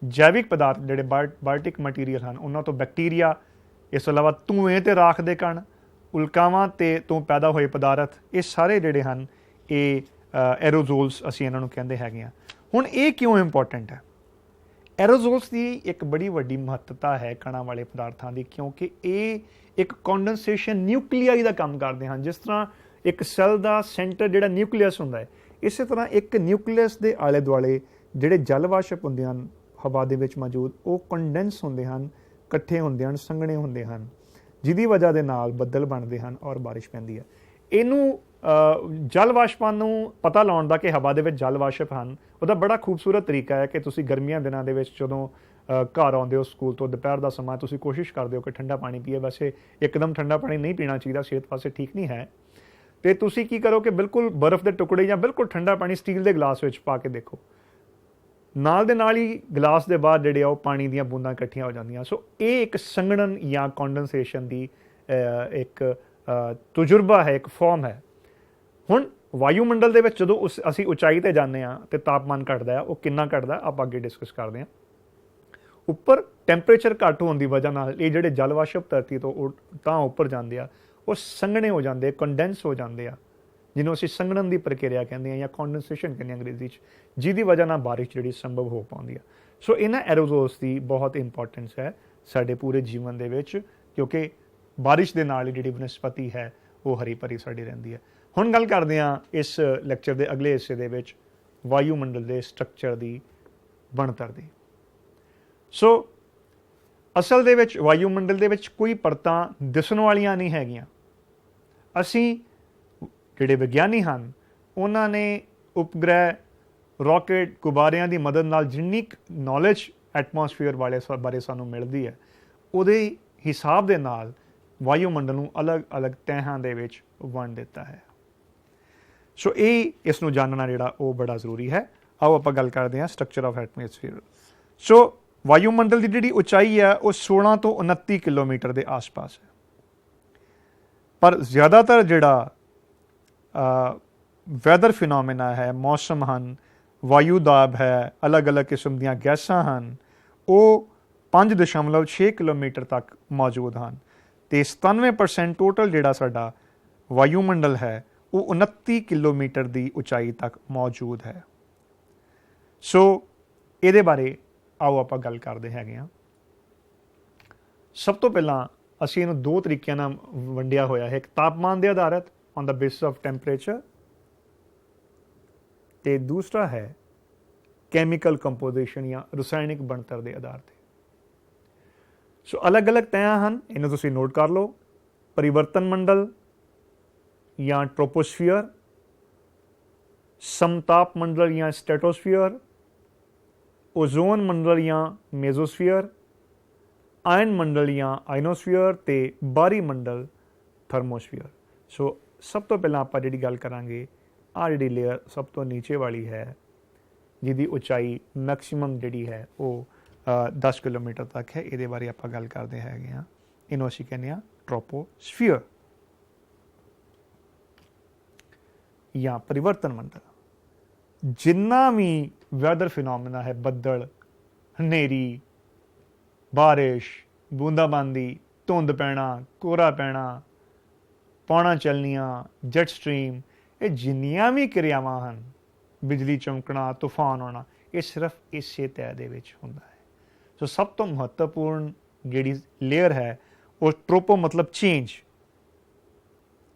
ਜੈਵਿਕ ਪਦਾਰਥ ਜਿਹੜੇ ਬਾਇਓਟਿਕ ਮਟੀਰੀਅਲ ਹਨ, ਉਹਨਾਂ ਤੋਂ ਬੈਕਟੀਰੀਆ, ਇਸ ਤੋਂ ਇਲਾਵਾ ਧੂਏਂ ਤੇ ਰਾਖ ਦੇ ਕਣ, ਉਲਕਾਵਾਂ ਤੋਂ ਪੈਦਾ ਹੋਏ ਪਦਾਰਥ, ਇਹ ਸਾਰੇ ਜਿਹੜੇ ਹਨ ਇਹ ਐਰੋਜ਼ੋਲਸ ਅਸੀਂ ਇਹਨਾਂ ਨੂੰ ਕਹਿੰਦੇ ਹੈਗੇ ਆ। ਹੁਣ ਇਹ ਕਿਉਂ ਇੰਪੋਰਟੈਂਟ ਹੈ? ਐਰੋਜ਼ੋਲਸ ਦੀ ਇੱਕ ਬੜੀ ਵੱਡੀ ਮਹੱਤਤਾ ਹੈ ਕਣਾਂ ਵਾਲੇ ਪਦਾਰਥਾਂ ਦੀ, ਕਿਉਂਕਿ ਇਹ ਇੱਕ ਕੰਡੈਂਸੇਸ਼ਨ ਨਿਊਕਲੀਆਈ ਦਾ ਕੰਮ ਕਰਦੇ ਹਨ। ਜਿਸ ਤਰ੍ਹਾਂ ਇੱਕ ਸੈੱਲ ਦਾ ਸੈਂਟਰ ਜਿਹੜਾ ਨਿਊਕਲੀਅਸ ਹੁੰਦਾ ਹੈ, ਇਸੇ ਤਰ੍ਹਾਂ ਇੱਕ ਨਿਊਕਲੀਅਸ ਦੇ ਆਲੇ ਦੁਆਲੇ ਜਿਹੜੇ ਜਲ ਵਾਸ਼ਪ ਹੁੰਦੇ ਹਨ ਹਵਾ ਦੇ ਵਿੱਚ ਮੌਜੂਦ, ਉਹ ਕੰਡੈਂਸ ਹੁੰਦੇ ਹਨ, ਇਕੱਠੇ ਹੁੰਦੇ ਹਨ, ਸੰਘਣੇ ਹੁੰਦੇ ਹਨ, ਜਿਹਦੀ ਵਜ੍ਹਾ ਦੇ ਨਾਲ ਬੱਦਲ ਬਣਦੇ ਹਨ ਔਰ ਬਾਰਿਸ਼ ਪੈਂਦੀ ਹੈ। ਇਹਨੂੰ ਜਲ ਵਾਸ਼ਪਾਂ ਨੂੰ ਪਤਾ ਲਾਉਣ ਦਾ ਕਿ ਹਵਾ ਦੇ ਵਿੱਚ ਜਲ ਵਾਸ਼ਪ ਹਨ, ਉਹਦਾ ਬੜਾ ਖੂਬਸੂਰਤ ਤਰੀਕਾ ਹੈ ਕਿ ਤੁਸੀਂ ਗਰਮੀਆਂ ਦਿਨਾਂ ਦੇ ਵਿੱਚ ਜਦੋਂ ਘਰ ਆਉਂਦੇ ਹੋ ਸਕੂਲ ਤੋਂ, ਦੁਪਹਿਰ ਦਾ ਸਮਾਂ, ਤੁਸੀਂ ਕੋਸ਼ਿਸ਼ ਕਰਦੇ ਹੋ ਕਿ ਠੰਡਾ ਪਾਣੀ ਪੀਏ। ਵੈਸੇ ਇੱਕਦਮ ਠੰਡਾ ਪਾਣੀ ਨਹੀਂ ਪੀਣਾ ਚਾਹੀਦਾ, ਸਿਹਤ ਵਾਸਤੇ ਠੀਕ ਨਹੀਂ ਹੈ। ਤੇ ਤੁਸੀਂ ਕੀ ਕਰੋ ਕਿ ਬਿਲਕੁਲ ਬਰਫ਼ ਦੇ ਟੁਕੜੇ ਜਾਂ ਬਿਲਕੁਲ ਠੰਡਾ ਪਾਣੀ ਸਟੀਲ ਦੇ ਗਲਾਸ ਵਿੱਚ ਪਾ ਕੇ ਦੇਖੋ, ਨਾਲ ਦੇ ਨਾਲ ਹੀ ਗਲਾਸ ਦੇ ਬਾਹਰ ਜਿਹੜੇ ਆ ਉਹ ਪਾਣੀ ਦੀਆਂ ਬੂੰਦਾਂ ਇਕੱਠੀਆਂ ਹੋ ਜਾਂਦੀਆਂ। ਸੋ ਇਹ ਇੱਕ ਸੰਘਣਨ ਜਾਂ ਕੰਡੈਂਸੇਸ਼ਨ ਦੀ ਇੱਕ ਤਜਰਬਾ ਹੈ, ਇੱਕ ਫਾਰਮ ਹੈ। ਹੁਣ ਵਾਯੂਮੰਡਲ ਦੇ ਵਿੱਚ ਜਦੋਂ ਅਸੀਂ ਉਚਾਈ ਤੇ ਜਾਂਦੇ ਹਾਂ ਤੇ ਤਾਪਮਾਨ ਘਟਦਾ ਹੈ, ਉਹ ਕਿੰਨਾ ਘਟਦਾ ਆਪਾਂ ਅੱਗੇ ਡਿਸਕਸ ਕਰਦੇ ਹਾਂ। ਉੱਪਰ ਟੈਂਪਰੇਚਰ ਘੱਟ ਹੋਣ ਦੀ ਵਜ੍ਹਾ ਨਾਲ ਇਹ ਜਿਹੜੇ ਜਲ ਵਾਸ਼ਪ ਧਰਤੀ ਤੋਂ ਤਾਂ ਉੱਪਰ ਜਾਂਦੇ ਆ, ਉਹ ਸੰਘਣੇ ਹੋ ਜਾਂਦੇ, ਕੰਡੈਂਸ ਹੋ ਜਾਂਦੇ ਆ, ਜਿਹਨੂੰ ਅਸੀਂ ਸੰਘਣਨ ਦੀ ਪ੍ਰਕਿਰਿਆ ਕਹਿੰਦੇ ਹਾਂ ਜਾਂ ਕੰਡੈਂਸੇਸ਼ਨ ਕਹਿੰਦੇ ਹਾਂ ਅੰਗਰੇਜ਼ੀ 'ਚ, ਜਿਹਦੀ ਵਜ੍ਹਾ ਨਾਲ ਬਾਰਿਸ਼ ਜਿਹੜੀ ਸੰਭਵ ਹੋ ਪਾਉਂਦੀ ਆ। ਸੋ ਇਹਨਾਂ ਐਰੋਜ਼ੋਲਸ ਦੀ ਬਹੁਤ ਇੰਪੋਰਟੈਂਸ ਹੈ ਸਾਡੇ ਪੂਰੇ ਜੀਵਨ ਦੇ ਵਿੱਚ, ਕਿਉਂਕਿ ਬਾਰਿਸ਼ ਦੇ ਨਾਲ ਹੀ ਜਿਹੜੀ ਬਨਸਪਤੀ ਹੈ ਉਹ ਹਰੀ ਭਰੀ ਸਾਡੀ ਰਹਿੰਦੀ ਹੈ। ਹੁਣ ਗੱਲ ਕਰਦੇ ਹਾਂ ਇਸ ਲੈਕਚਰ ਦੇ ਅਗਲੇ ਹਿੱਸੇ ਦੇ ਵਿੱਚ ਵਾਯੂਮੰਡਲ ਦੇ ਸਟਰਕਚਰ ਦੀ, ਬਣਤਰ ਦੀ। ਸੋ ਅਸਲ ਦੇ ਵਿੱਚ ਵਾਯੂਮੰਡਲ ਦੇ ਵਿੱਚ ਕੋਈ ਪਰਤਾਂ ਦਿਸਣ ਵਾਲੀਆਂ ਨਹੀਂ ਹੈਗੀਆਂ। ਅਸੀਂ ਜਿਹੜੇ ਵਿਗਿਆਨੀ ਹਨ ਉਹਨਾਂ ਨੇ ਉਪਗ੍ਰਹਿ, ਰਾਕੇਟ, ਗੁਬਾਰਿਆਂ ਦੀ ਮਦਦ ਨਾਲ ਜਿੰਨੀ ਨੌਲੇਜ ਐਟਮੋਸਫੀਅਰ ਬਾਰੇ ਸਾਨੂੰ ਮਿਲਦੀ ਹੈ, ਉਹਦੇ ਹਿਸਾਬ ਦੇ ਨਾਲ ਵਾਯੂਮੰਡਲ ਨੂੰ ਅਲੱਗ-ਅਲੱਗ ਤਹਿਾਂ ਦੇ ਵਿੱਚ ਵੰਡ ਦਿੱਤਾ ਹੈ। ਸੋ ਇਸ ਨੂੰ ਜਾਣਨਾ ਜਿਹੜਾ ਉਹ ਬੜਾ ਜ਼ਰੂਰੀ ਹੈ। ਆਓ ਆਪਾਂ ਗੱਲ ਕਰਦੇ ਹਾਂ ਸਟਰਕਚਰ ਆਫ ਐਟਮੋਸਫੀਅਰ। ਸੋ ਵਾਯੂਮੰਡਲ ਦੀ ਜਿਹੜੀ ਉਚਾਈ ਹੈ ਉਹ 16 ਤੋਂ 29 ਕਿਲੋਮੀਟਰ ਦੇ ਆਸ-ਪਾਸ ਹੈ, ਪਰ ਜ਼ਿਆਦਾਤਰ ਜਿਹੜਾ ਵੈਦਰ ਫਿਨੋਮੀਨਾ ਹੈ, ਮੌਸਮ ਹਨ, ਵਾਯੂ ਦਾਬ ਹੈ, ਅਲੱਗ-ਅਲੱਗ ਕਿਸਮ ਦੀਆਂ ਗੈਸਾਂ ਹਨ, ਉਹ 5.6 ਕਿਲੋਮੀਟਰ ਤੱਕ ਮੌਜੂਦ ਹਨ। ਤੇ 97% ਟੋਟਲ ਜਿਹੜਾ ਸਾਡਾ ਵਾਯੂਮੰਡਲ ਹੈ ਉਹ 29 ਕਿਲੋਮੀਟਰ ਦੀ ਉਚਾਈ ਤੱਕ ਮੌਜੂਦ ਹੈ। ਸੋ ਇਹਦੇ ਬਾਰੇ ਆਓ ਆਪਾਂ ਗੱਲ ਕਰਦੇ ਹੈਗੇ ਹਾਂ। ਸਭ ਤੋਂ ਪਹਿਲਾਂ ਅਸੀਂ ਇਹਨੂੰ ਦੋ ਤਰੀਕਿਆਂ ਨਾਲ ਵੰਡਿਆ ਹੋਇਆ ਹੈ, ਇੱਕ ਤਾਪਮਾਨ ਦੇ ਆਧਾਰਿਤ on the basis of temperature, ਤੇ ਦੂਸਰਾ ਹੈ ਕੈਮੀਕਲ ਕੰਪੋਜੀਸ਼ਨ ਜਾਂ ਰਸਾਇਣਿਕ ਬਣਤਰ ਦੇ ਆਧਾਰ ਤੇ। ਸੋ ਅਲੱਗ-ਅਲੱਗ ਤਹਿਾਂ ਹਨ, ਇਹਨੂੰ ਤੁਸੀਂ ਨੋਟ ਕਰ ਲਓ। ਪਰਿਵਰਤਨ ਮੰਡਲ ਜਾਂ ਟ੍ਰੋਪੋਸਫੀਅਰ, ਸਮਤਾਪ ਮੰਡਲ ਜਾਂ ਸਟ੍ਰੈਟੋਸਫੀਅਰ, ओजोन मंडल या मेजोस्फीयर, आयन मंडल या आयनोस्फीयर ते बाहरी मंडल थर्मोस्फीयर। सो सब तो पहला आप जी गल करांगे आ जी लेयर सब तो नीचे वाली है जिहदी उचाई मैक्सीमम जी है वो 10 किलोमीटर तक है। ये बारे आप गल करते हैं, इनू असीं कहने ट्रोपोस्फीयर या परिवर्तन मंडल। जिन्ना भी वैदर फिनोमिना है, बदल, हनेरी, बारिश, बूंदाबांदी, धुंध पैना, कोहरा पैना, पौना चलनियाँ, जैट स्ट्रीम, ये जिन्नियां भी क्रियावां हैं, बिजली चमकना, तूफान आना, ये सिर्फ इसे तय दे विच हुंदा है। सो सब तो महत्वपूर्ण जिहड़ी लेयर है वो ट्रोपो मतलब चेंज,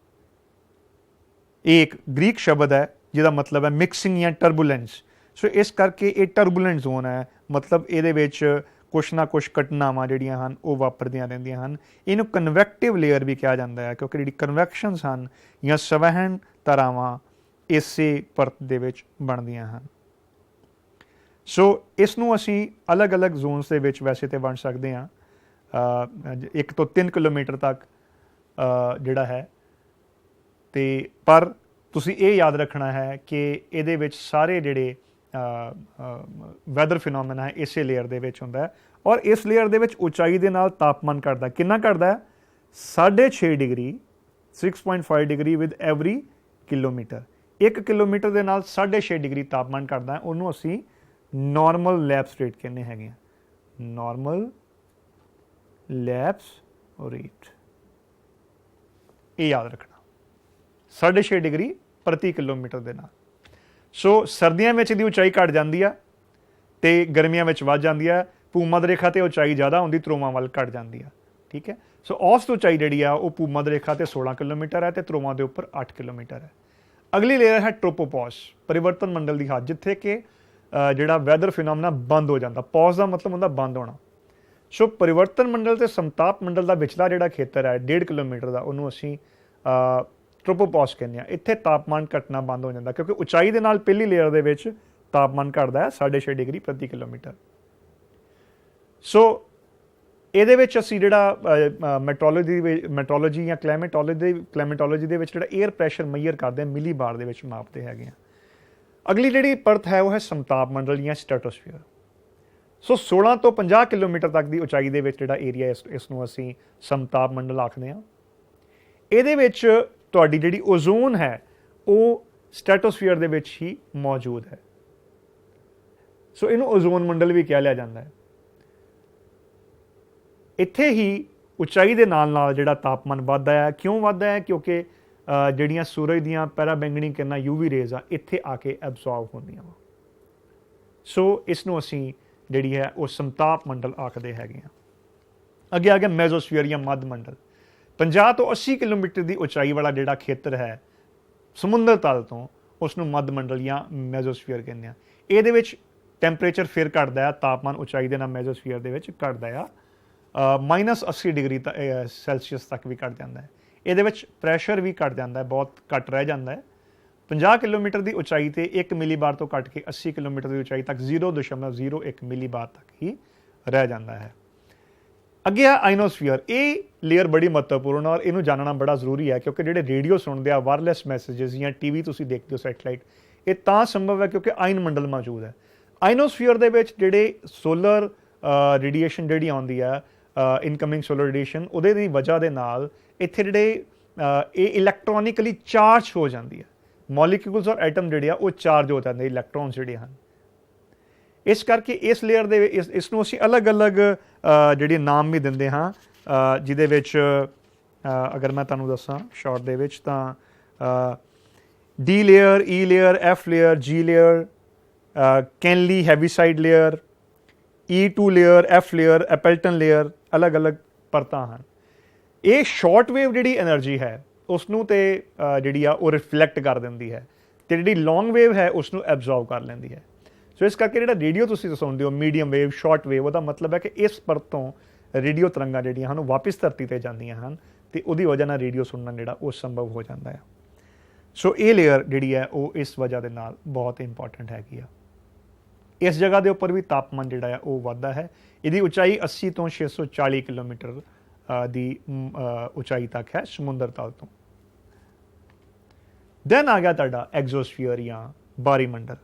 एक ग्रीक शब्द है जिहदा मतलब है मिक्सिंग या टर्बूलेंस। सो इस करके ये टर्बूलेंट जोन है, मतलब ये कुछ ना कुछ घटनावां जिहड़ियां हन वो वापरदियां रहिंदियां हन। इहनूं कन्वैक्टिव लेयर भी कहा जाता है क्योंकि जिहड़ी कन्वैक्शनस हन या सवहन धारावां इसे परत दे विच बनदियां हन। सो इसनूं असीं अलग अलग जोनस दे विच वैसे तो बन सकते हैं, 1 ਤੋਂ 3 किलोमीटर तक जिहड़ा है। ते पर तुसीं ये याद रखना है कि इहदे विच सारे जिहड़े वैदर फिनोमिना है इसे लेयर दे विच हुंदा है। और इस लेयर दे विच उचाई दे नाल तापमान घटदा कितना घटदा है 6.5 degree 6.5 degree with every kilometre. 1 kilometre ਦੇ ਨਾਲ 6.5 ਡਿਗਰੀ ਤਾਪਮਾਨ ਘਟਦਾ, ਉਹਨੂੰ ਅਸੀਂ ਨਾਰਮਲ ਲੈਪਸ ਰੇਟ ਕਹਿੰਦੇ ਹੈਗੇ ਆ। ਨਾਰਮਲ ਲੈਪਸ ਰੇਟ, ਇਹ ਯਾਦ ਰੱਖਣਾ, 6.5 ਡਿਗਰੀ ਪ੍ਰਤੀ ਕਿਲੋਮੀਟਰ ਦੇ ਨਾਲ। ਸੋ ਸਰਦੀਆਂ ਵਿੱਚ ਇਹਦੀ ਉਚਾਈ ਘਟ ਜਾਂਦੀ ਆ ਤੇ ਗਰਮੀਆਂ ਵਿੱਚ ਵੱਧ ਜਾਂਦੀ ਆ। ਭੂ-ਮੱਧ ਰੇਖਾ ਤੇ ਉਚਾਈ ਜ਼ਿਆਦਾ ਹੁੰਦੀ, ਧਰੁਵਾਂ ਵੱਲ ਘਟ ਜਾਂਦੀ ਆ। ਠੀਕ ਹੈ, ਸੋ ਔਸਤ ਉਚਾਈ ਜਿਹੜੀ ਆ ਉਹ ਭੂ-ਮੱਧ ਰੇਖਾ ਤੇ 16 ਕਿਲੋਮੀਟਰ ਹੈ ਤੇ ਧਰੁਵਾਂ ਦੇ ਉੱਪਰ 8 ਕਿਲੋਮੀਟਰ ਹੈ। ਅਗਲੀ ਲੇਅਰ ਹੈ ਟ੍ਰੋਪੋਪੌਸ, ਪਰਿਵਰਤਨ ਮੰਡਲ ਦੀ ਹੱਦ, ਜਿੱਥੇ ਕਿ ਜਿਹੜਾ ਵੈਦਰ ਫਿਨੋਮਨਾ ਬੰਦ ਹੋ ਜਾਂਦਾ। ਪੌਜ਼ ਦਾ ਮਤਲਬ ਹੁੰਦਾ ਬੰਦ ਹੋਣਾ। ਸੋ ਪਰਿਵਰਤਨ ਮੰਡਲ ਤੇ ਸਮਤਾਪ ਮੰਡਲ ਦਾ ਵਿਚਲਾ ਜਿਹੜਾ ਖੇਤਰ ਹੈ 1.5 ਕਿਲੋਮੀਟਰ ਦਾ, ਉਹਨੂੰ ਅਸੀਂ ਟ੍ਰੋਪੋਪੌਸ ਕਹਿੰਦੇ ਆ। ਇੱਥੇ ਤਾਪਮਾਨ ਘਟਣਾ ਬੰਦ ਹੋ ਜਾਂਦਾ, ਕਿਉਂਕਿ ਉਚਾਈ ਦੇ ਨਾਲ ਪਹਿਲੀ ਲੇਅਰ ਦੇ ਵਿੱਚ ਤਾਪਮਾਨ ਘਟਦਾ ਹੈ 6.5 ਡਿਗਰੀ ਪ੍ਰਤੀ ਕਿਲੋਮੀਟਰ। ਸੋ ਇਹਦੇ ਵਿੱਚ ਅਸੀਂ ਜਿਹੜਾ ਮੈਟਰੋਲੋਜੀ ਜਾਂ ਕਲਾਈਮੇਟੋਲੋਜੀ ਦੇ ਵਿੱਚ ਜਿਹੜਾ 에ਅਰ ਪ੍ਰੈਸ਼ਰ ਮੈਜ਼ਰ ਕਰਦੇ ਹਾਂ, ਮਿਲੀ ਬਾਰ ਦੇ ਵਿੱਚ ਮਾਪਦੇ ਹੈਗੇ ਆ। ਅਗਲੀ ਜਿਹੜੀ ਪਰਤ ਹੈ ਉਹ ਹੈ ਸਮਤਾਪ ਮੰਡਲ ਜਾਂ ਸਟ੍ਰੈਟੋਸਫੀਅਰ। ਸੋ 16 ਤੋਂ 50 ਕਿਲੋਮੀਟਰ ਤੱਕ ਦੀ ਉਚਾਈ ਦੇ ਵਿੱਚ ਜਿਹੜਾ ਏਰੀਆ ਇਸ ਨੂੰ ਅਸੀਂ ਸਮਤਾਪ ਮੰਡਲ ਆਖਦੇ ਹਾਂ। ਇਹਦੇ ਵਿੱਚ ਤੁਹਾਡੀ ਜਿਹੜੀ ਓਜ਼ੋਨ ਹੈ ਉਹ ਸਟ੍ਰੈਟੋਸਫੀਅਰ ਦੇ ਵਿੱਚ ਹੀ ਮੌਜੂਦ ਹੈ। ਸੋ ਇਹਨੂੰ ਓਜ਼ੋਨ ਮੰਡਲ ਵੀ ਕਿਹਾ ਲਿਆ ਜਾਂਦਾ ਹੈ। ਇੱਥੇ ਹੀ ਉਚਾਈ ਦੇ ਨਾਲ ਨਾਲ ਜਿਹੜਾ ਤਾਪਮਾਨ ਵੱਧਦਾ ਹੈ। ਕਿਉਂ ਵੱਧਦਾ ਹੈ? ਕਿਉਂਕਿ ਜਿਹੜੀਆਂ ਸੂਰਜ ਦੀਆਂ ਪੈਰਾਬੈਂਗਨੀ ਕਿਰਨਾਂ UV ਰੇਜ਼ ਆ ਇੱਥੇ ਆ ਕੇ ਐਬਜ਼ੌਰਬ ਹੁੰਦੀਆਂ ਵਾ। ਸੋ ਇਸ ਨੂੰ ਅਸੀਂ ਜਿਹੜੀ ਹੈ ਉਹ ਸਮਤਾਪ ਮੰਡਲ ਆਖਦੇ ਹੈਗੇ ਆ। ਅੱਗੇ ਆ ਗਿਆ ਮੈਜ਼ੋਸਫੀਅਰ ਜਾਂ ਮੱਧ ਮੰਡਲ। 50 ਤੋਂ 80 ਕਿਲੋਮੀਟਰ ਦੀ ਉਚਾਈ ਵਾਲਾ ਜਿਹੜਾ ਖੇਤਰ ਹੈ ਸਮੁੰਦਰ ਤਲ ਤੋਂ, ਉਸ ਨੂੰ ਮੱਧ ਮੰਡਲ ਜਾਂ ਮੈਜ਼ੋਸਫੀਅਰ ਕਹਿੰਦੇ ਆ। ਇਹਦੇ ਵਿੱਚ ਟੈਂਪਰੇਚਰ ਫਿਰ ਘਟਦਾ ਆ, ਤਾਪਮਾਨ ਉਚਾਈ ਦੇ ਨਾਲ ਮੈਜ਼ੋਸਫੀਅਰ ਦੇ ਵਿੱਚ ਘਟਦਾ ਆ, -80 ਡਿਗਰੀ ਸੈਲਸੀਅਸ ਤੱਕ ਵੀ ਘਟ ਜਾਂਦਾ ਹੈ। ਇਹਦੇ ਵਿੱਚ ਪ੍ਰੈਸ਼ਰ ਵੀ ਘਟ ਜਾਂਦਾ ਹੈ, ਬਹੁਤ ਘੱਟ ਰਹਿ ਜਾਂਦਾ ਹੈ। 50 ਕਿਲੋਮੀਟਰ ਦੀ ਉਚਾਈ ਤੇ 1 ਮਿਲੀਬਾਰ ਤੋਂ ਘਟ ਕੇ 80 ਕਿਲੋਮੀਟਰ ਦੀ ਉਚਾਈ ਤੱਕ 0.01 ਮਿਲੀਬਾਰ ਤੱਕ ਹੀ ਰਹਿ ਜਾਂਦਾ ਹੈ। ਅੱਗੇ ਆ ਆਇਨੋਸਫੀਅਰ। ਇਹ ਲੇਅਰ ਬੜੀ ਮਹੱਤਵਪੂਰਨ ਔਰ ਇਹਨੂੰ ਜਾਣਨਾ ਬੜਾ ਜ਼ਰੂਰੀ ਹੈ, ਕਿਉਂਕਿ ਜਿਹੜੇ ਰੇਡੀਓ ਸੁਣਦੇ ਆ, ਵਾਇਰਲੈਸ ਮੈਸੇजेस ਜਾਂ TV ਤੁਸੀਂ ਦੇਖਦੇ ਹੋ ਸੈਟਲਾਈਟ, ਇਹ ਤਾਂ ਸੰਭਵ ਹੈ ਕਿਉਂਕਿ ਆਇਨ ਮੰਡਲ ਮੌਜੂਦ ਹੈ। ਆਇਨੋਸਫੀਅਰ ਦੇ ਵਿੱਚ ਜਿਹੜੇ ਸੋਲਰ ਰੇਡੀਏਸ਼ਨ ਜਿਹੜੀ ਆਉਂਦੀ ਆ, ਇਨਕਮਿੰਗ ਸੋਲਰ ਰੇਡੀਏਸ਼ਨ, ਉਹਦੇ ਦੀ ਵਜ੍ਹਾ ਦੇ ਨਾਲ ਇੱਥੇ ਜਿਹੜੇ ਇਹ ਇਲੈਕਟ੍ਰੋਨਿਕਲੀ ਚਾਰਜ ਹੋ ਜਾਂਦੀ ਹੈ। ਮੋਲੀਕਿਊਲਸ ਔਰ ਐਟਮ ਜਿਹੜੇ ਆ ਉਹ ਚਾਰਜ ਹੋ ਜਾਂਦੇ, ਇਲੈਕਟ੍ਰੋਨਸ ਜਿਹੜੇ ਹਨ। ਇਸ ਕਰਕੇ ਇਸ ਲੇਅਰ ਦੇ ਇਸ ਨੂੰ ਅਸੀਂ ਅਲੱਗ-ਅਲੱਗ ਜਿਹੜੇ ਨਾਮ ਵੀ ਦਿੰਦੇ ਹਾਂ, ਜਿਹਦੇ ਵਿੱਚ ਅਗਰ ਮੈਂ ਤੁਹਾਨੂੰ ਦੱਸਾਂ ਸ਼ਾਰਟ ਦੇ ਵਿੱਚ ਤਾਂ D layer, E layer, F layer, G layer, Kennelly Heaviside layer, E2 layer, F layer, Appleton layer, ਅਲੱਗ-ਅਲੱਗ ਪਰਤਾਂ ਹਨ। ਇਹ ਸ਼ਾਰਟ ਵੇਵ ਜਿਹੜੀ એનર્ਜੀ ਹੈ ਉਸ ਨੂੰ ਤੇ ਜਿਹੜੀ ਆ ਉਹ ਰਿਫਲੈਕਟ ਕਰ ਦਿੰਦੀ ਹੈ, ਤੇ ਜਿਹੜੀ ਲੌਂਗ ਵੇਵ ਹੈ ਉਸ ਨੂੰ ਐਬਜ਼ੌਰਬ ਕਰ ਲੈਂਦੀ ਹੈ। ਸੋ ਇਸ ਕਰਕੇ ਜਿਹੜਾ ਰੇਡੀਓ ਤੁਸੀਂ ਸੁਣਦੇ ਹੋ, ਮੀਡੀਅਮ ਵੇਵ, ਸ਼ਾਰਟ ਵੇਵ, ਉਹਦਾ ਮਤਲਬ ਹੈ ਕਿ ਇਸ ਪਰਤ ਤੋਂ ਰੇਡੀਓ ਤਰੰਗਾਂ ਜਿਹੜੀਆਂ ਹਨ ਉਹ ਵਾਪਿਸ ਧਰਤੀ ਤੇ ਜਾਂਦੀਆਂ ਹਨ ਤੇ ਉਹਦੀ ਵਜ੍ਹਾ ਨਾਲ ਰੇਡੀਓ ਸੁਣਨਾ ਜਿਹੜਾ ਉਹ ਸੰਭਵ ਹੋ ਜਾਂਦਾ ਹੈ। ਸੋ ਇਹ ਲੇਅਰ ਜਿਹੜੀ ਹੈ ਉਹ ਇਸ ਵਜ੍ਹਾ ਦੇ ਨਾਲ ਬਹੁਤ ਇੰਪੋਰਟੈਂਟ ਹੈਗੀ ਆ। ਇਸ ਜਗ੍ਹਾ ਦੇ ਉੱਪਰ ਵੀ ਤਾਪਮਾਨ ਜਿਹੜਾ ਆ ਉਹ ਵੱਧਦਾ ਹੈ। ਇਹਦੀ ਉਚਾਈ 80 ਤੋਂ 640 ਕਿਲੋਮੀਟਰ ਦੀ ਉਚਾਈ ਤੱਕ ਹੈ ਸਮੁੰਦਰ ਤਲ ਤੋਂ। ਦੈਨ ਆ ਗਿਆ ਤੁਹਾਡਾ ਐਗਜ਼ੋਸਫੀਅਰ ਜਾਂ ਬਾਰੀ ਮੰਡਲ।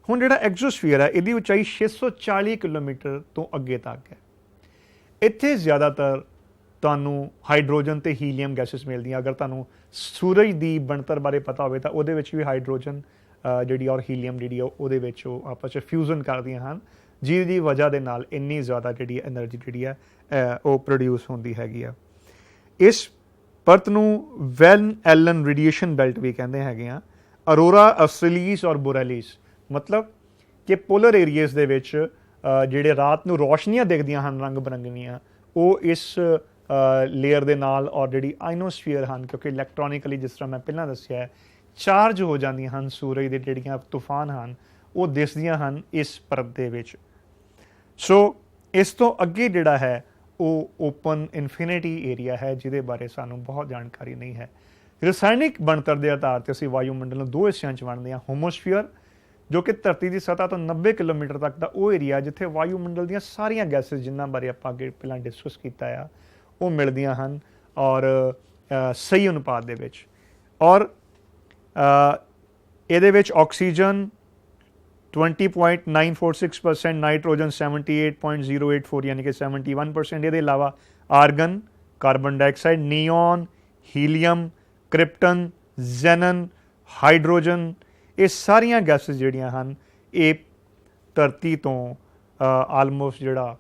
ਹੁਣ ਜਿਹੜਾ ਐਗਜ਼ੋਸਫੀਅਰ ਹੈ ਇਹਦੀ ਉਚਾਈ 640 ਕਿਲੋਮੀਟਰ ਤੋਂ ਅੱਗੇ ਤੱਕ ਹੈ। ਇੱਥੇ ਜ਼ਿਆਦਾਤਰ ਤੁਹਾਨੂੰ ਹਾਈਡਰੋਜਨ ਤੇ ਹੀਲੀਅਮ ਗੈਸਿਸ ਮਿਲਦੀਆਂ। ਅਗਰ ਤੁਹਾਨੂੰ ਸੂਰਜ ਦੀ ਬਣਤਰ ਬਾਰੇ ਪਤਾ ਹੋਵੇ ਤਾਂ ਉਹਦੇ ਵਿੱਚ ਵੀ ਹਾਈਡਰੋਜਨ ਜਿਹੜੀ ਔਰ ਹੀਲੀਅਮ ਜਿਹੜੀ ਉਹਦੇ ਵਿੱਚ ਉਹ ਆਪਸ 'ਚ ਫਿਊਜ਼ਨ ਕਰਦੀਆਂ ਹਨ, ਜਿਹਦੀ ਵਜ੍ਹਾ ਦੇ ਨਾਲ ਇੰਨੀ ਜ਼ਿਆਦਾ ਜਿਹੜੀ ਐਨਰਜੀ ਜਿਹੜੀ ਹੈ ਉਹ ਪ੍ਰੋਡਿਊਸ ਹੁੰਦੀ ਹੈਗੀ ਆ। ਇਸ ਪਰਤ ਨੂੰ ਵੈਨ ਐਲਨ ਰੇਡੀਏਸ਼ਨ ਬੈਲਟ ਵੀ ਕਹਿੰਦੇ ਹੈਗੇ ਆ। ਅਰੋਰਾ ਆਸਟ੍ਰੇਲੀਸ ਔਰ ਬੋਰੈਲਿਸ, ਮਤਲਬ ਕਿ ਪੋਲਰ ਏਰੀਆਜ਼ ਦੇ ਵਿੱਚ ਜਿਹੜੇ ਰਾਤ ਨੂੰ ਰੌਸ਼ਨੀਆਂ ਦਿਖਦੀਆਂ ਹਨ ਰੰਗ ਬਰੰਗੀਆਂ, ਉਹ ਇਸ ਲੇਅਰ ਦੇ ਨਾਲ ਔਰ ਜਿਹੜੀ ਆਇਨੋਸਫੀਅਰ ਹਨ, ਕਿਉਂਕਿ ਇਲੈਕਟ੍ਰੋਨਿਕਲੀ ਜਿਸ ਤਰ੍ਹਾਂ ਮੈਂ ਪਹਿਲਾਂ ਦੱਸਿਆ ਚਾਰਜ ਹੋ ਜਾਂਦੀਆਂ ਹਨ, ਸੂਰਜ ਦੇ ਜਿਹੜੀਆਂ ਤੂਫਾਨ ਹਨ ਉਹ ਦਿਸਦੀਆਂ ਹਨ ਇਸ ਪਰਤ ਦੇ ਵਿੱਚ। ਸੋ ਇਸ ਤੋਂ ਅੱਗੇ ਜਿਹੜਾ ਹੈ ਉਹ ਓਪਨ ਇਨਫਿਨਿਟੀ ਏਰੀਆ ਹੈ, ਜਿਹਦੇ ਬਾਰੇ ਸਾਨੂੰ ਬਹੁਤ ਜਾਣਕਾਰੀ ਨਹੀਂ ਹੈ। ਰਸਾਇਣਿਕ ਬਣਤਰ ਦੇ ਆਧਾਰ ਤੇ ਅਸੀਂ ਵਾਯੂਮੰਡਲ ਨੂੰ ਦੋ ਹਿੱਸਿਆਂ 'ਚ ਵੰਡਦੇ ਹਾਂ। ਹੋਮੋਸਫੀਅਰ, ਜੋ ਕਿ ਧਰਤੀ ਦੀ ਸਤ੍ਹਾ ਤੋਂ 90 ਕਿਲੋਮੀਟਰ ਤੱਕ ਦਾ ਉਹ ਏਰੀਆ ਜਿੱਥੇ ਵਾਯੂਮੰਡਲ ਦੀਆਂ ਸਾਰੀਆਂ ਗੈਸਿਸ, ਜਿਨ੍ਹਾਂ ਬਾਰੇ ਆਪਾਂ ਅੱਗੇ ਪਹਿਲਾਂ ਡਿਸਕਸ ਕੀਤਾ ਆ, ਉਹ ਮਿਲਦੀਆਂ ਹਨ ਔਰ ਸਹੀ ਅਨੁਪਾਤ ਦੇ ਵਿੱਚ। ਔਰ ਇਹਦੇ ਵਿੱਚ ਆਕਸੀਜਨ 20.946%, ਨਾਈਟ੍ਰੋਜਨ 78.084 ਯਾਨੀ ਕਿ 71%। ਇਹਦੇ ਇਲਾਵਾ argon, carbon dioxide, neon, helium, krypton, xenon, hydrogen, ਇਹ ਸਾਰੀਆਂ ਗੈਸਿਸ ਜਿਹੜੀਆਂ ਹਨ ਇਹ ਧਰਤੀ ਤੋਂ ਆਲਮੋਸਟ ਜਿਹੜਾ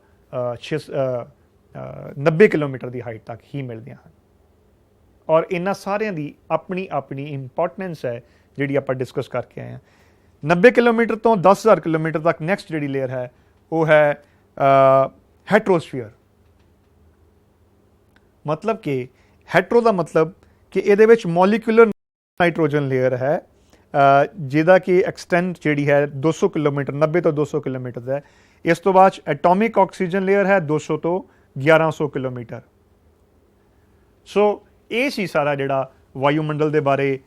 90 ਕਿਲੋਮੀਟਰ ਦੀ ਹਾਈਟ ਤੱਕ ਹੀ ਮਿਲਦੀਆਂ ਹਨ। ਔਰ ਇਹਨਾਂ ਸਾਰਿਆਂ ਦੀ ਆਪਣੀ ਆਪਣੀ ਇੰਪੋਰਟੈਂਸ ਹੈ ਜਿਹੜੀ ਆਪਾਂ ਡਿਸਕਸ ਕਰਕੇ ਆਏ ਹਾਂ। 90 ਕਿਲੋਮੀਟਰ ਤੋਂ 10,000 ਕਿਲੋਮੀਟਰ ਤੱਕ ਨੈਕਸਟ ਜਿਹੜੀ ਲੇਅਰ ਹੈ ਉਹ ਹੈ ਹੈਟਰੋਸਫੀਅਰ। ਮਤਲਬ ਕਿ ਹੈਟਰੋ ਦਾ ਮਤਲਬ ਕਿ ਇਹਦੇ ਵਿੱਚ ਮੋਲੀਕੂਲਰ ਨਾਈਟ੍ਰੋਜਨ ਲੇਅਰ ਹੈ ਜਿਹਦਾ ਕਿ ਐਕਸਟੈਂਟ ਜਿਹੜੀ ਹੈ 200 ਕਿਲੋਮੀਟਰ, 90 ਤੋਂ 200 ਕਿਲੋਮੀਟਰ ਦਾ ਹੈ। ਇਸ ਤੋਂ ਬਾਅਦ ਐਟੋਮਿਕ ਆਕਸੀਜਨ ਲੇਅਰ ਹੈ 200 ਤੋਂ 1100 ਕਿਲੋਮੀਟਰ। ਸੋ ਇਹ ਸੀ ਸਾਰਾ ਜਿਹੜਾ ਵਾਯੂਮੰਡਲ ਦੇ ਬਾਰੇ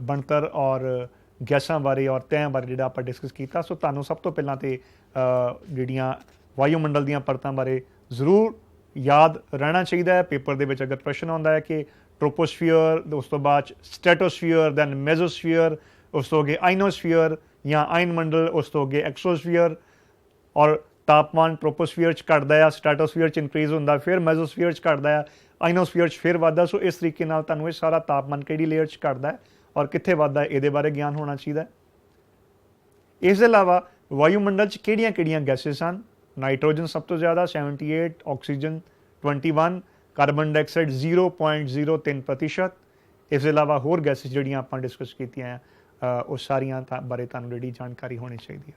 ਬਣਤਰ ਔਰ ਗੈਸਾਂ ਬਾਰੇ ਔਰ ਤੈਅ ਬਾਰੇ ਜਿਹੜਾ ਆਪਾਂ ਡਿਸਕਸ ਕੀਤਾ। ਸੋ ਤੁਹਾਨੂੰ ਸਭ ਤੋਂ ਪਹਿਲਾਂ ਤੇ ਜਿਹੜੀਆਂ ਵਾਯੂਮੰਡਲ ਦੀਆਂ ਪਰਤਾਂ ਬਾਰੇ ਜ਼ਰੂਰ ਯਾਦ ਰਹਿਣਾ ਚਾਹੀਦਾ ਹੈ। ਪੇਪਰ ਦੇ ਵਿੱਚ ਅਗਰ ਪ੍ਰਸ਼ਨ ਆਉਂਦਾ ਹੈ ਕਿ ਟ੍ਰੋਪੋਸਫੀਅਰ, ਉਸ ਤੋਂ ਬਾਅਦ ਸਟ੍ਰੈਟੋਸਫੀਅਰ, ਦੈਨ ਮੈਜ਼ੋਸਫੀਅਰ, ਉਸ ਤੋਂ ਅੱਗੇ ਆਈਨੋਸਫੀਅਰ ਜਾਂ ਆਇਨ ਮੰਡਲ, ਉਸ ਤੋਂ ਅੱਗੇ ਐਕਸੋਸਫੀਅਰ, ਔਰ ਤਾਪਮਾਨ ਟ੍ਰੋਪੋਸਫੀਅਰ 'ਚ ਘਟਦਾ ਆ, ਸਟ੍ਰੈਟੋਸਫੀਅਰ 'ਚ ਇਨਕਰੀਜ਼ ਹੁੰਦਾ, ਫਿਰ ਮੈਜ਼ੋਸਫੀਅਰ 'ਚ ਘਟਦਾ ਆ, ਆਈਨੋਸਫੀਅਰ 'ਚ ਫਿਰ ਵੱਧਦਾ। ਸੋ ਇਸ ਤਰੀਕੇ ਨਾਲ ਤੁਹਾਨੂੰ ਇਹ ਸਾਰਾ ਤਾਪਮਾਨ ਕਿਹੜੀ ਲੇਅਰ 'ਚ ਘਟਦਾ ਔਰ ਕਿੱਥੇ ਵੱਧਦਾ ਇਹਦੇ ਬਾਰੇ ਗਿਆਨ ਹੋਣਾ ਚਾਹੀਦਾ। ਇਸ ਦੇ ਇਲਾਵਾ ਵਾਯੂਮੰਡਲ 'ਚ ਕਿਹੜੀਆਂ ਕਿਹੜੀਆਂ ਗੈਸਿਸ ਹਨ? ਨਾਈਟ੍ਰੋਜਨ ਸਭ ਤੋਂ ਜ਼ਿਆਦਾ 78, ਆਕਸੀਜਨ 21, ਕਾਰਬਨ ਡਾਈਆਕਸਾਈਡ 0.03%। ਇਸ ਦੇ ਇਲਾਵਾ ਹੋਰ ਗੈਸਿਸ ਜਿਹੜੀਆਂ ਆਪਾਂ ਡਿਸਕਸ ਕੀਤੀਆਂ ਉਹ ਸਾਰੀਆਂ ਬਾਰੇ ਤੁਹਾਨੂੰ ਜਿਹੜੀ ਜਾਣਕਾਰੀ ਹੋਣੀ ਚਾਹੀਦੀ ਹੈ।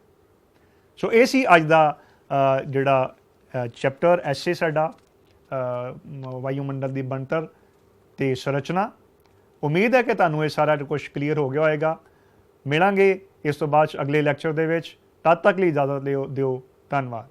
ਸੋ ਇਹ ਸੀ ਅੱਜ ਦਾ ਜਿਹੜਾ ਚੈਪਟਰ ਐਸੇ ਸਾਡਾ ਵਾਯੂਮੰਡਲ ਦੀ ਬਣਤਰ ਤੇ ਸੰਰਚਨਾ। ਉਮੀਦ ਹੈ ਕਿ ਤੁਹਾਨੂੰ ਇਹ ਸਾਰਾ ਕੁਝ ਕਲੀਅਰ ਹੋ ਗਿਆ ਹੋਏਗਾ। ਮਿਲਾਂਗੇ ਇਸ ਤੋਂ ਬਾਅਦ ਅਗਲੇ ਲੈਕਚਰ ਦੇ ਵਿੱਚ। ਤਦ ਤੱਕ ਲਈ ਇਜਾਜ਼ਤ ਦਿਓ। ਧੰਨਵਾਦ।